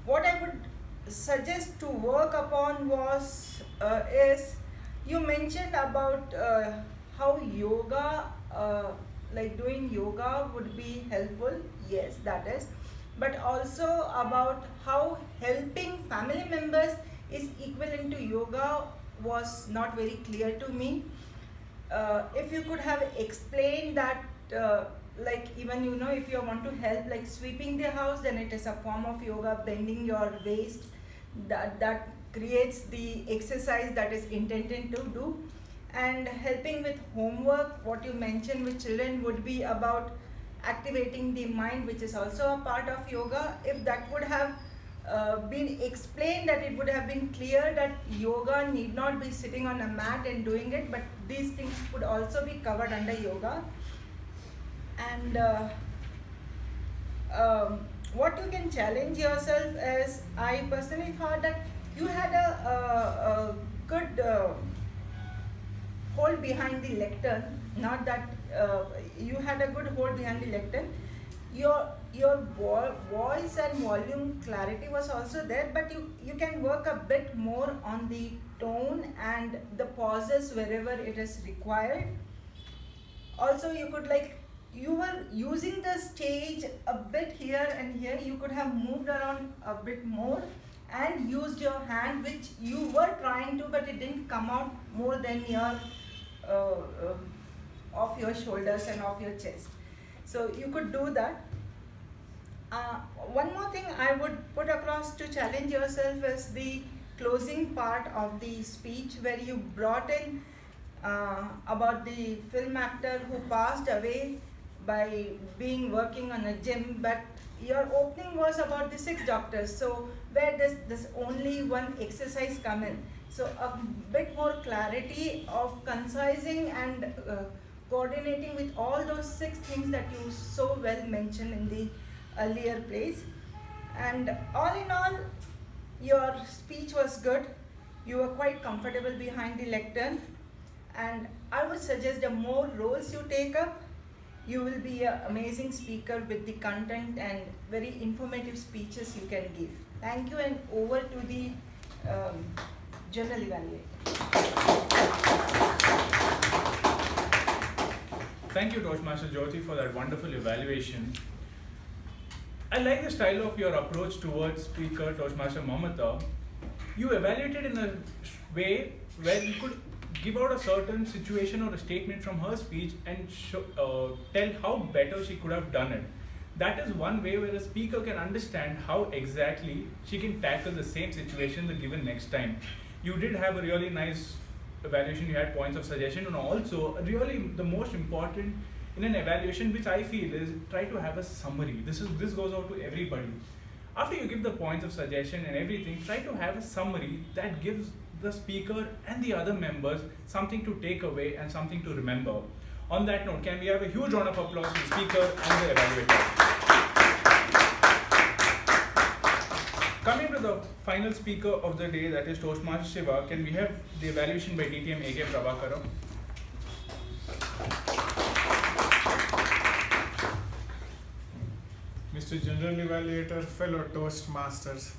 what I would suggest to work upon was is you mentioned about how yoga, like doing yoga would be helpful. Yes, that is. But also about how helping family members is equivalent to yoga was not very clear to me. If you could have explained that, like even if you want to help, like sweeping the house, then it is a form of yoga, bending your waist, that creates the exercise that is intended to do. And helping with homework, what you mentioned with children would be about activating the mind, which is also a part of yoga. If that would have been explained, that it would have been clear that yoga need not be sitting on a mat and doing it, but these things could also be covered under yoga. And what you can challenge yourself is, I personally thought that you had a good hold behind the lectern, not that you had a good hold behind the lectern. Your voice and volume clarity was also there, but you can work a bit more on the tone and the pauses wherever it is required. Also, you could you were using the stage a bit here and here. You could have moved around a bit more and used your hand, which you were trying to, but it didn't come out more than your off your shoulders and off your chest. So you could do that. One more thing I would put across to challenge yourself is the closing part of the speech, where you brought in about the film actor who passed away by working on a gym, but your opening was about the 6 doctors. So where does this only one exercise come in? So a bit more clarity of concising and coordinating with all those 6 things that you so well mentioned in the earlier place. And all in all, your speech was good. You were quite comfortable behind the lectern, and I would suggest the more roles you take up, You will be an amazing speaker with the content and very informative speeches you can give. Thank you, and over to the general evaluator. Thank you, Toastmaster Jyoti, for that wonderful evaluation. I like the style of your approach towards speaker Toastmaster Mamata. You evaluated in a way where you could give out a certain situation or a statement from her speech and tell how better she could have done it. That is one way where a speaker can understand how exactly she can tackle the same situation the given next time. You did have a really nice evaluation, you had points of suggestion, and also really the most important in an evaluation, which I feel, is try to have a summary. This goes out to everybody. After you give the points of suggestion and everything, try to have a summary that gives the speaker and the other members something to take away and something to remember. On that note, can we have a huge round of applause for the speaker and the evaluator? Coming to the final speaker of the day, that is Toastmaster Shiva, can we have the evaluation by DTM A.K. Prabhakaram? Mr. General Evaluator, fellow Toastmasters,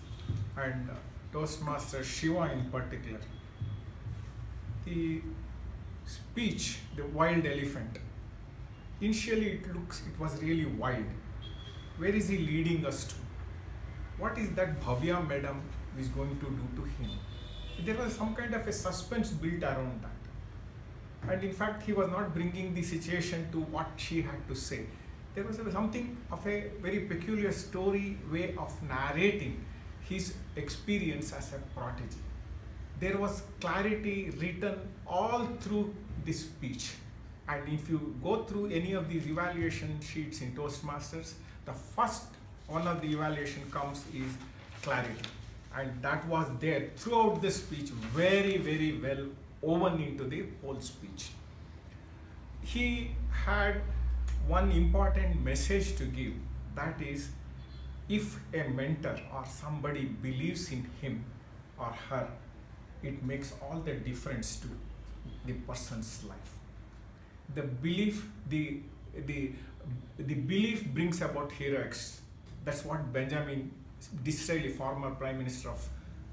and Toastmaster Shiva in particular. The speech, the wild elephant. Initially it was really wild. Where is he leading us to? What is that Bhavya madam is going to do to him? There was some kind of a suspense built around that. And in fact, he was not bringing the situation to what she had to say. There was something of a very peculiar story way of narrating his experience as a prodigy. There was clarity written all through this speech. And if you go through any of these evaluation sheets in Toastmasters, the first one of the evaluation comes is clarity. And that was there throughout the speech, very, very well woven into the whole speech. He had one important message to give, that is, if a mentor or somebody believes in him or her, it makes all the difference to the person's life. The belief, the belief brings about heroics. That's what Benjamin Disraeli, former Prime Minister of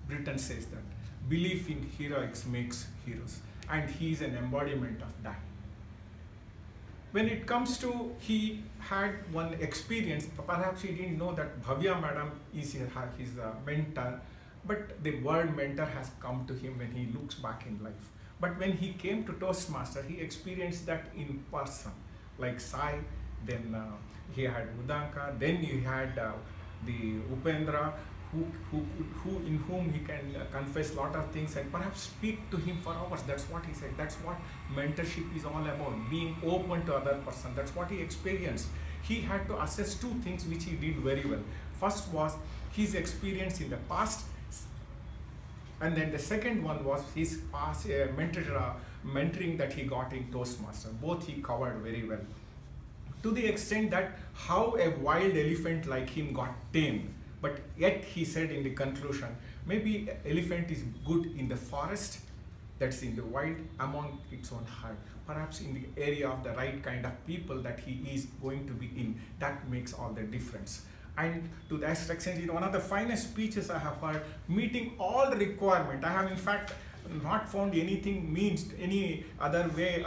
Britain, says, that belief in heroics makes heroes, and he is an embodiment of that. When it comes to, he had one experience, perhaps he didn't know that Bhavya madam is his mentor, but the word mentor has come to him when he looks back in life. But when he came to Toastmaster, he experienced that in person, like Sai, then he had Udanka, then he had the Upendra, in whom he can confess a lot of things and perhaps speak to him for hours. That's what he said. That's what mentorship is all about, being open to other person. That's what he experienced. He had to assess two things which he did very well. First was his experience in the past, and then the second one was his past mentoring that he got in Toastmaster. Both he covered very well. To the extent that how a wild elephant like him got tamed. But yet he said in the conclusion, maybe elephant is good in the forest, that's in the wild, among its own herd. Perhaps in the area of the right kind of people that he is going to be in, that makes all the difference. And to that extent, one of the finest speeches I have heard, meeting all requirement. I have in fact not found anything means any other way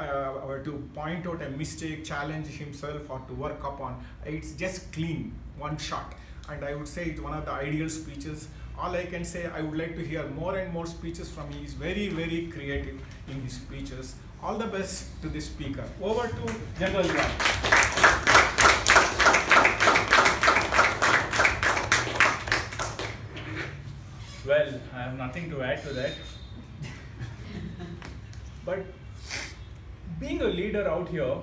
to point out a mistake, challenge himself, or to work upon. It's just clean, one shot. And I would say it's one of the ideal speeches. All I can say, I would like to hear more and more speeches from him. He is very, very creative in his speeches. All the best to the speaker. Over to General Ram. Well, I have nothing to add to that. But being a leader out here,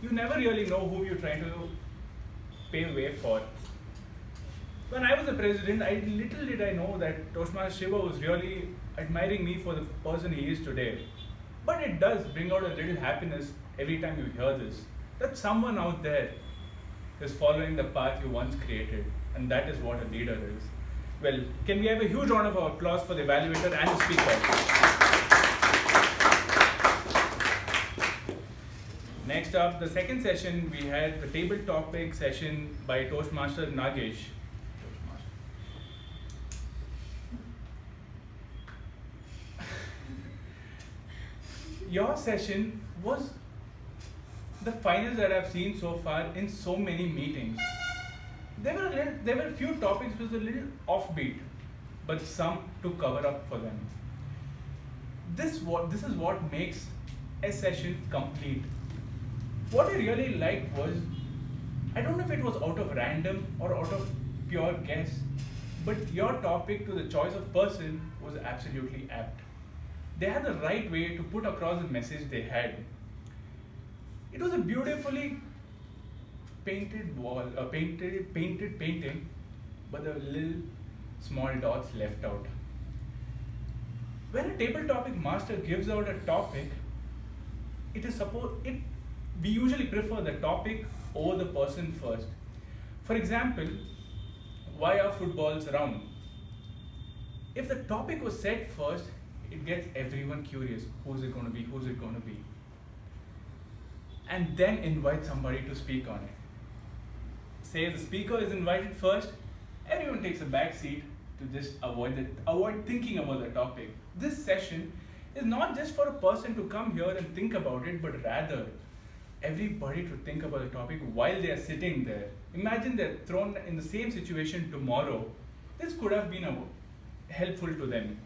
you never really know who you're trying to pave way for. When I was the president, little did I know that Toastmaster Shiva was really admiring me for the person he is today. But it does bring out a little happiness every time you hear this, that someone out there is following the path you once created, and that is what a leader is. Well, can we have a huge round of applause for the evaluator and the speaker? Next up, the second session, we had the table topic session by Toastmaster Nagesh. Your session was the finest that I've seen so far in so many meetings. There were a few topics which was a little offbeat, but some to cover up for them. This is what makes a session complete. What I really liked was, I don't know if it was out of random or out of pure guess, but your topic to the choice of person was absolutely apt. They had the right way to put across the message they had. It was a beautifully painted wall, painted painting, but the little small dots left out. When a table topic master gives out a topic, we usually prefer the topic over the person first. For example, why are footballs round? If the topic was said first, it gets everyone curious. Who's it going to be? Who's it going to be? And then invite somebody to speak on it. Say the speaker is invited first, everyone takes a back seat to just avoid thinking about the topic. This session is not just for a person to come here and think about it, but rather everybody to think about the topic while they are sitting there. Imagine they're thrown in the same situation tomorrow. This could have been helpful to them.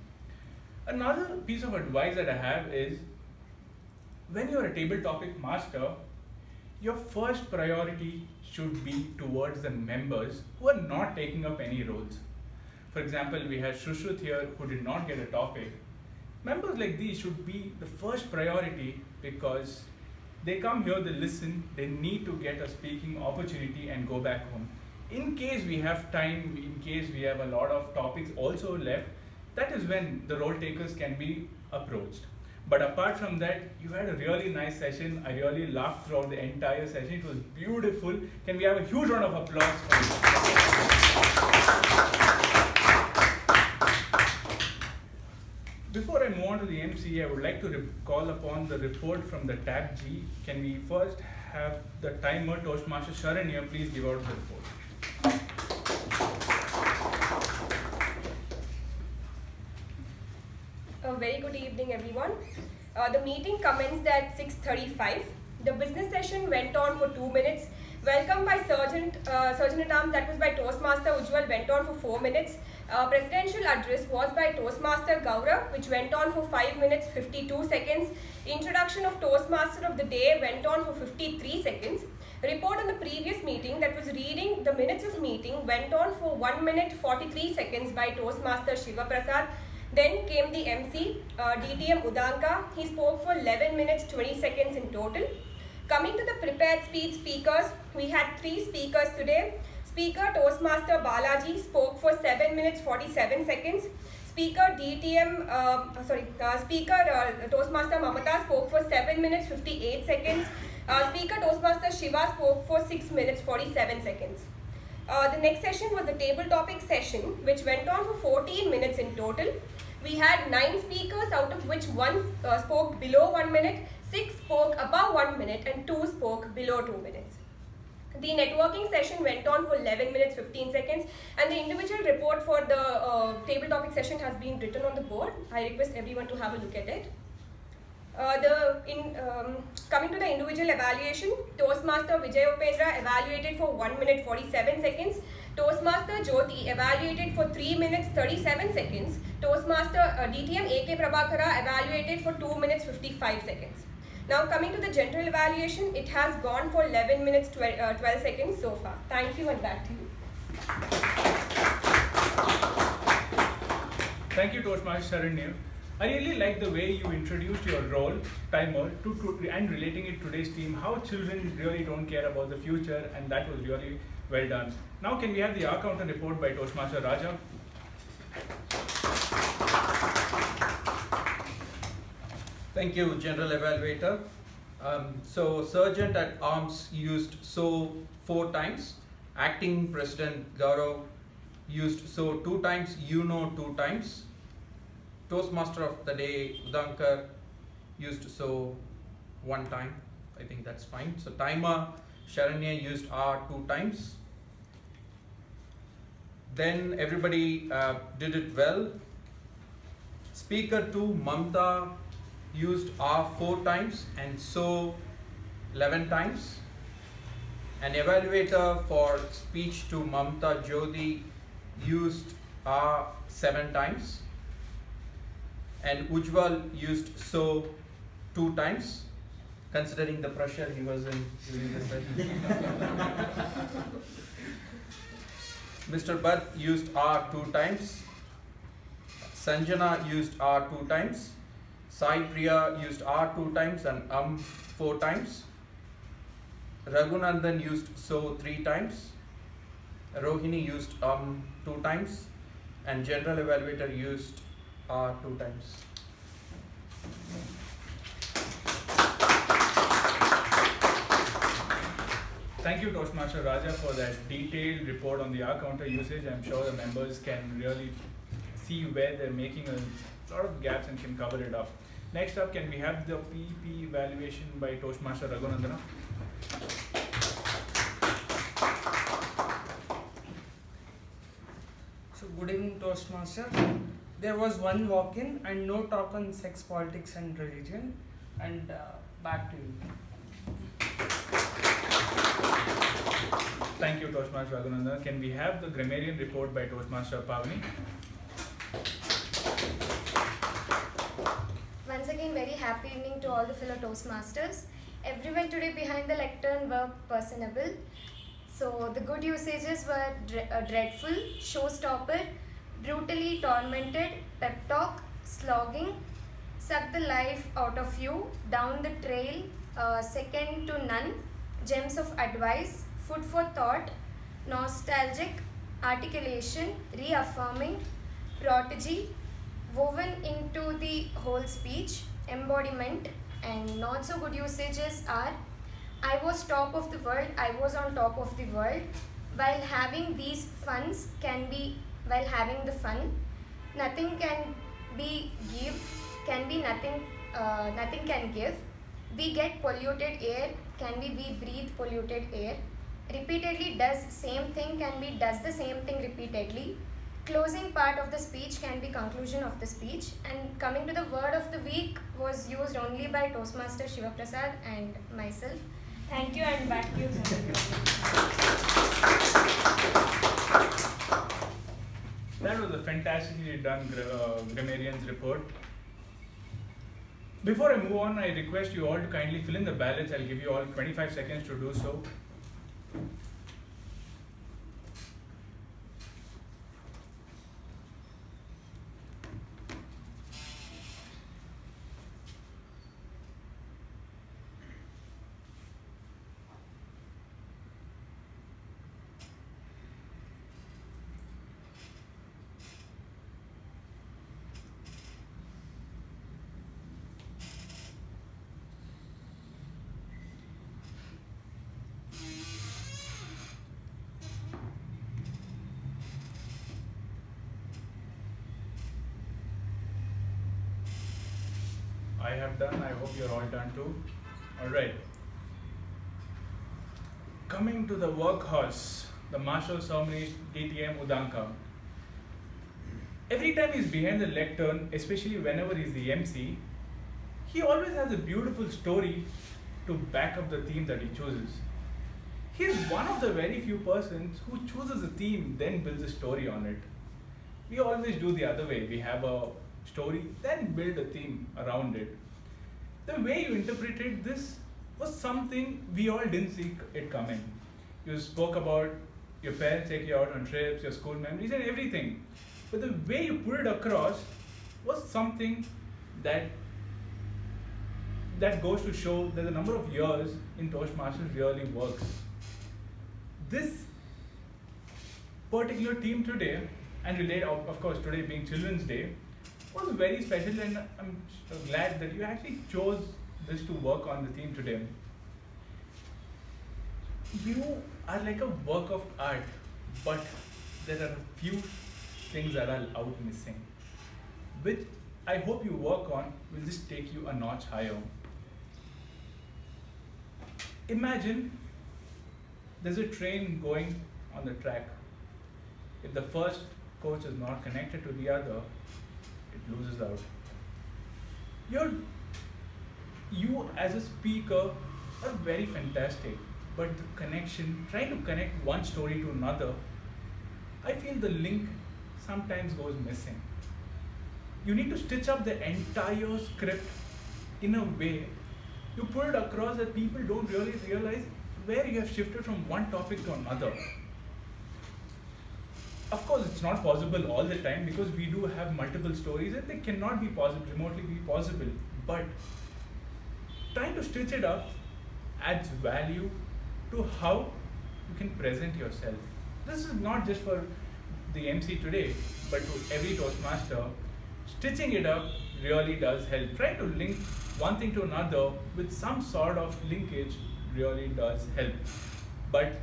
Another piece of advice that I have is, when you're a table topic master, your first priority should be towards the members who are not taking up any roles. For example, we had Shushrut here who did not get a topic. Members like these should be the first priority because they come here, they listen, they need to get a speaking opportunity and go back home. In case we have time, in case we have a lot of topics also left, that is when the role takers can be approached. But apart from that, you had a really nice session. I really laughed throughout the entire session. It was beautiful. Can we have a huge round of applause for you? Before I move on to the MC, I would like to call upon the report from the tab G. Can we first have the timer, Toastmaster Sharanya, please give out the report. A very good evening, everyone. The meeting commenced at 6:35. The business session went on for 2 minutes. Welcome by Sergeant at Arms, that was by Toastmaster Ujjwal, went on for 4 minutes. Presidential address was by Toastmaster Gaurav, which went on for 5 minutes 52 seconds. Introduction of Toastmaster of the day went on for 53 seconds. Report on the previous meeting, that was reading the minutes of meeting, went on for 1 minute 43 seconds by Toastmaster Shiva Prasad. Then came the MC, DTM Udanka. He spoke for 11 minutes 20 seconds in total. Coming to the prepared speech speakers, we had 3 speakers today. Speaker Toastmaster Balaji spoke for 7 minutes 47 seconds. Speaker Toastmaster Mamata spoke for 7 minutes 58 seconds. Speaker Toastmaster Shiva spoke for 6 minutes 47 seconds. The next session was the table topic session, which went on for 14 minutes in total. We had 9 speakers, out of which 1 spoke below 1 minute, 6 spoke above 1 minute, and 2 spoke below 2 minutes. The networking session went on for 11 minutes 15 seconds, and the individual report for the table topic session has been written on the board. I request everyone to have a look at it. Coming to the individual evaluation, Toastmaster Vijay Upendra evaluated for 1 minute 47 seconds. Toastmaster Jyoti evaluated for 3 minutes 37 seconds. Toastmaster DTM AK Prabhakara evaluated for 2 minutes 55 seconds. Now coming to the general evaluation, it has gone for 11 minutes 12 seconds so far. Thank you, and back to you. Thank you, Toastmaster Sharanya. I really like the way you introduced your role, timer, and relating it to today's theme, how children really don't care about the future, and that was really well done. Now can we have the accountant report by Toastmaster Raja? Thank you, General Evaluator. So Sergeant at Arms used so 4 times. Acting President Gaurav used so 2 times, 2 times. Toastmaster of the day, Udankar, used so 1 time. I think that's fine. So timer, Sharanya used R 2 times. Then everybody did it well. Speaker 2, Mamta, used R 4 times, and so 11 times. An evaluator for speech to Mamta Jyoti used R 7 times. And Ujjwal used so 2 times, considering the pressure he was in during the session. Mr. Bhatt used R 2 times. Sanjana used R 2 times. Sai Priya used R 2 times and 4 times. Raghunandan used so 3 times. Rohini used 2 times. And general evaluator used R 2 times. Thank you, Toastmaster Raja, for that detailed report on the R counter usage. I'm sure the members can really see where they're making a lot of gaps and can cover it up. Next up, can we have the PP evaluation by Toastmaster Raghunandana? So good evening, Toastmaster. There was one walk-in and no talk on sex, politics and religion. And back to you. Thank you, Toastmaster Raghunandana. Can we have the grammarian report by Toastmaster Pavani? Once again, very happy evening to all the fellow Toastmasters. Everyone today behind the lectern were personable. So the good usages were dreadful, showstopper, brutally tormented, pep talk, slogging, suck the life out of you, down the trail, second to none, gems of advice, food for thought, nostalgic, articulation, reaffirming, prodigy, woven into the whole speech, embodiment, and not so good usages are I was top of the world, I was on top of the world. While having these funds while having the fun, nothing can be give, can be nothing, nothing can give. We get polluted air, can we breathe polluted air. Repeatedly does same thing, can be does the same thing repeatedly. Closing part of the speech can be conclusion of the speech. And coming to the word of the week was used only by Toastmaster Shiva Prasad and myself. Thank you, and back to you. That was a fantastically done grammarian's report. Before I move on, I request you all to kindly fill in the ballots. I'll give you all 25 seconds to do so. I have done. I hope you're all done too. Alright. Coming to the workhorse, the Marshal of Ceremonies, DTM Udanka. Every time he's behind the lectern, especially whenever he's the MC, he always has a beautiful story to back up the theme that he chooses. He's one of the very few persons who chooses a theme, then builds a story on it. We always do the other way. We have a story, then build a theme around it. The way you interpreted this was something we all didn't see it coming. You spoke about your parents taking you out on trips, your school memories and everything. But the way you put it across was something that goes to show that the number of years in Toastmasters really works. This particular theme today, and related, of course, today being Children's Day, was very special, and I'm so glad that you actually chose this to work on the theme today. You are like a work of art, but there are a few things that are out missing, which I hope you work on will just take you a notch higher. Imagine there's a train going on the track. If the first coach is not connected to the other, it loses out. You as a speaker are very fantastic, but the connection, trying to connect one story to another, I feel the link sometimes goes missing. You need to stitch up the entire script in a way you put it across that people don't really realize where you have shifted from one topic to another. Of course, it's not possible all the time because we do have multiple stories and they cannot be remotely be possible. But trying to stitch it up adds value to how you can present yourself. This is not just for the MC today, but to every Toastmaster. Stitching it up really does help. Trying to link one thing to another with some sort of linkage really does help. But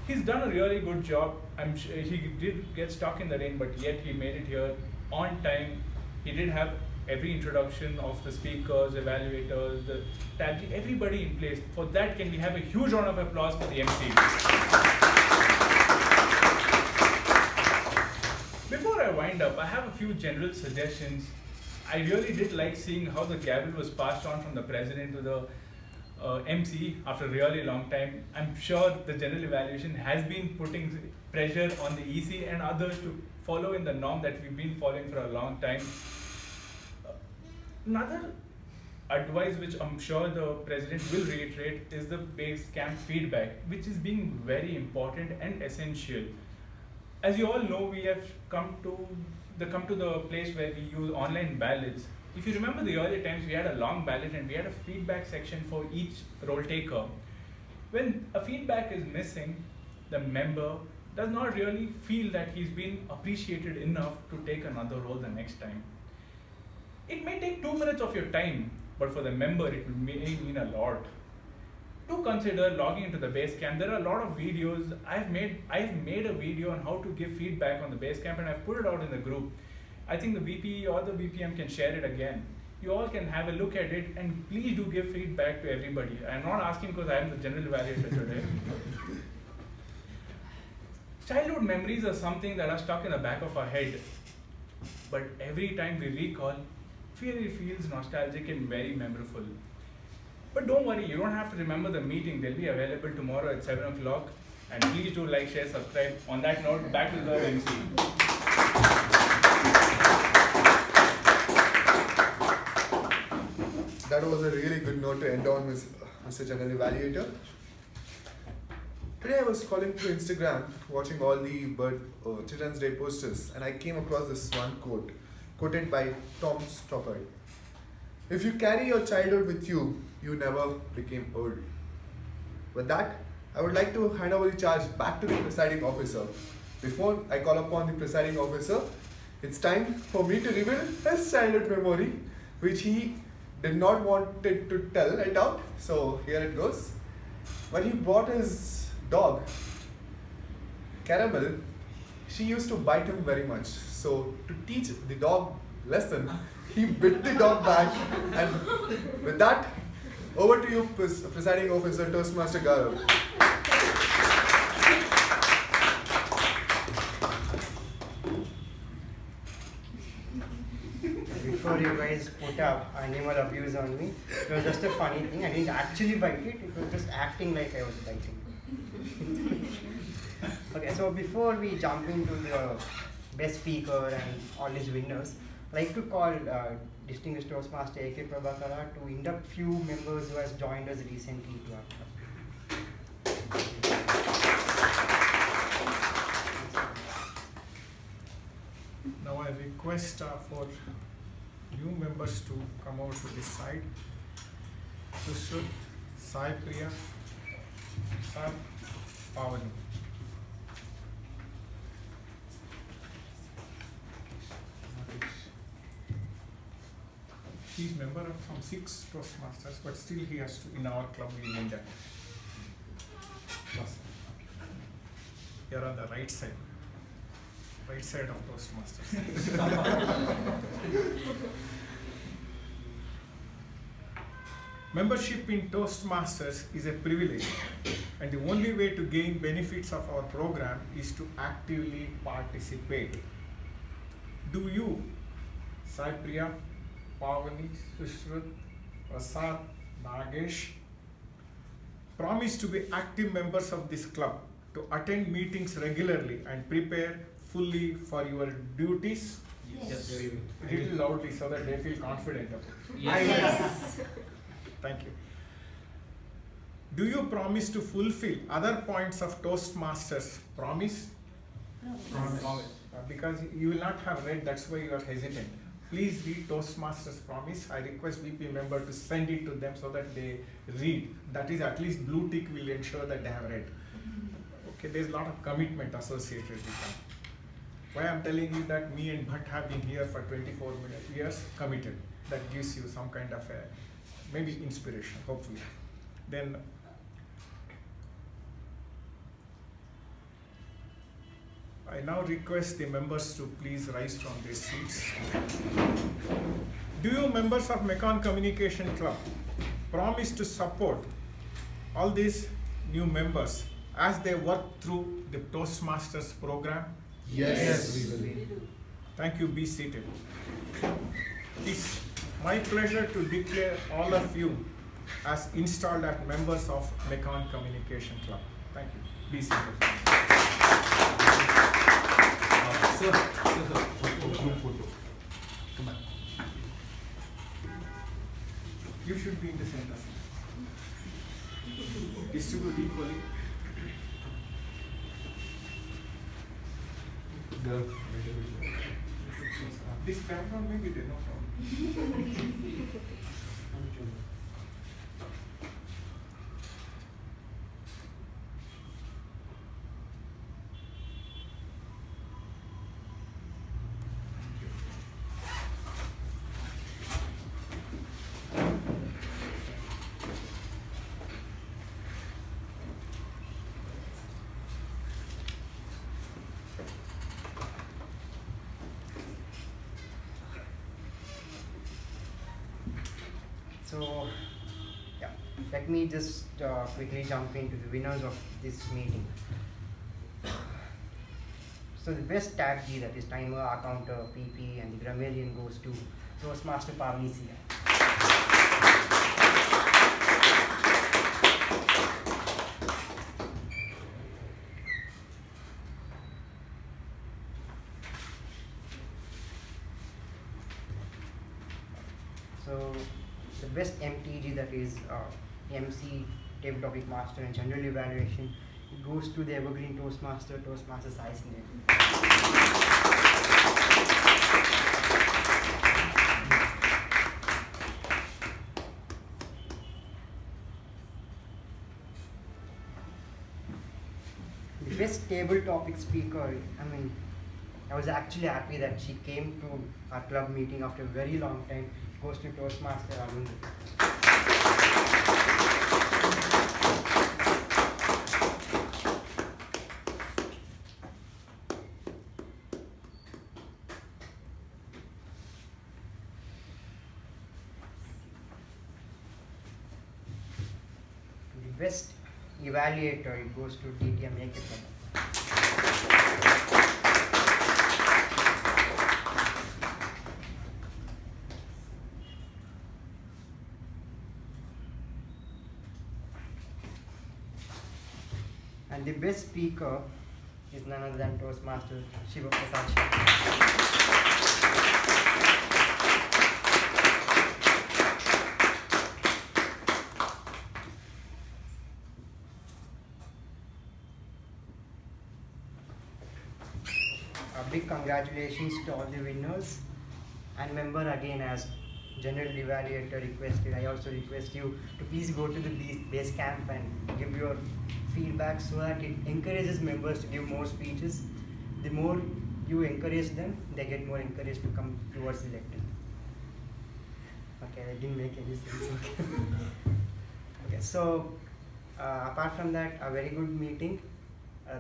he's done a really good job. I'm sure he did get stuck in the rain, but yet he made it here on time. He did have every introduction of the speakers, evaluators, the tab, everybody in place. For that, can we have a huge round of applause for the MC? Before I wind up, I have a few general suggestions. I really did like seeing how the gavel was passed on from the president to the MC after a really long time. I'm sure the general evaluation has been putting pressure on the EC and others to follow in the norm that we've been following for a long time. Another advice which I'm sure the president will reiterate is the base camp feedback, which is being very important and essential. As you all know, we have come to the place where we use online ballots. If you remember the earlier times, we had a long ballot and we had a feedback section for each role taker. When a feedback is missing, the member does not really feel that he's been appreciated enough to take another role the next time. It may take 2 minutes of your time, but for the member, it may mean a lot. Do consider logging into the Basecamp. There are a lot of videos. I've made a video on how to give feedback on the Basecamp and I've put it out in the group. I think the VP or the BPM can share it again. You all can have a look at it and please do give feedback to everybody. I'm not asking because I am the general evaluator today. Childhood memories are something that are stuck in the back of our head. But every time we recall, it feels nostalgic and very memorable. But don't worry, you don't have to remember the meeting. They'll be available tomorrow at 7 o'clock. And please do like, share, subscribe. On that note, back to the MC. That was a really good note to end on, Mr. General Evaluator. Today I was scrolling through Instagram, watching all the Children's Day posters, and I came across this one quote, quoted by Tom Stoppard. If you carry your childhood with you, you never became old. With that, I would like to hand over the charge back to the presiding officer. Before I call upon the presiding officer, it's time for me to reveal his childhood memory, which he did not want to tell it out. So here it goes. When he brought his dog, Caramel, she used to bite him very much. So to teach the dog lesson, he bit the dog back. And with that, over to you, presiding officer Toastmaster Gaurav. Before you guys put up animal abuse on me, it was just a funny thing. I didn't actually bite it, it was just acting like I was biting. Okay, so before we jump into the best speaker and all these winners, I'd like to call Distinguished Toastmaster A.K. Prabhakara to induct few members who has joined us recently to our club. Now I request for new members to come over to this side. Sushruth, Sai Priya, Sar, Pavani. He's member of from 6 Toastmasters, but still he has to, in our club we need that. You're on the right side of Toastmasters. Membership in Toastmasters is a privilege, and the only way to gain benefits of our program is to actively participate. Do you, Sai Priya, Pavani, Sushruth, Prasad, Nagesh, promise to be active members of this club, to attend meetings regularly and prepare fully for your duties? Yes. Very good. A little loudly so that they feel confident about it. Yes. Thank you. Do you promise to fulfill other points of Toastmasters? Promise? Promise. Because you will not have read, that's why you are hesitant. Please read Toastmasters promise. I request VP member to send it to them so that they read. That is, at least blue tick will ensure that they have read. Okay, there's a lot of commitment associated with that. Why I'm telling you that me and Bhatt have been here for 24 years committed. That gives you some kind of a, maybe inspiration, hopefully. Then I now request the members to please rise from their seats. Do you members of Mekon Communication Club promise to support all these new members as they work through the Toastmasters program? Yes. We will. Thank you. Be seated. It's my pleasure to declare all of you as installed as members of Mekon Communication Club. Thank you. Be seated. Sir, group photo. Come on. You should be in the center. Distribute equally. This background maybe there, no problem. So, yeah, let me just quickly jump into the winners of this meeting. So the best tag G, that is timer, R counter, PP, and the grammarian goes to Toastmaster Pavani Sia. So the best MTG, that is MC, Table Topic Master, and General Evaluation, it goes to the Evergreen Toastmaster, Toastmaster Sai Sneha. The best table topic speaker, I was actually happy that she came to our club meeting after a very long time, goes to Toastmaster Arun. The best evaluator, it goes to DTM Ekapam. And the best speaker is none other than Toastmaster Shiva Prasad. A big congratulations to all the winners, and remember again, as General Evaluator requested, I also request you to please go to the base camp and give your feedback so that it encourages members to give more speeches. The more you encourage them, they get more encouraged to come towards the lectern. Okay, that didn't make any sense. Okay, so apart from that, a very good meeting.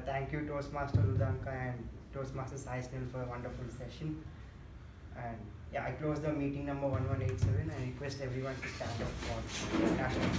Thank you Toastmaster Rudanka and Toastmaster Sai Snell for a wonderful session. And Yeah, I close the meeting number 1187 and request everyone to stand up for national.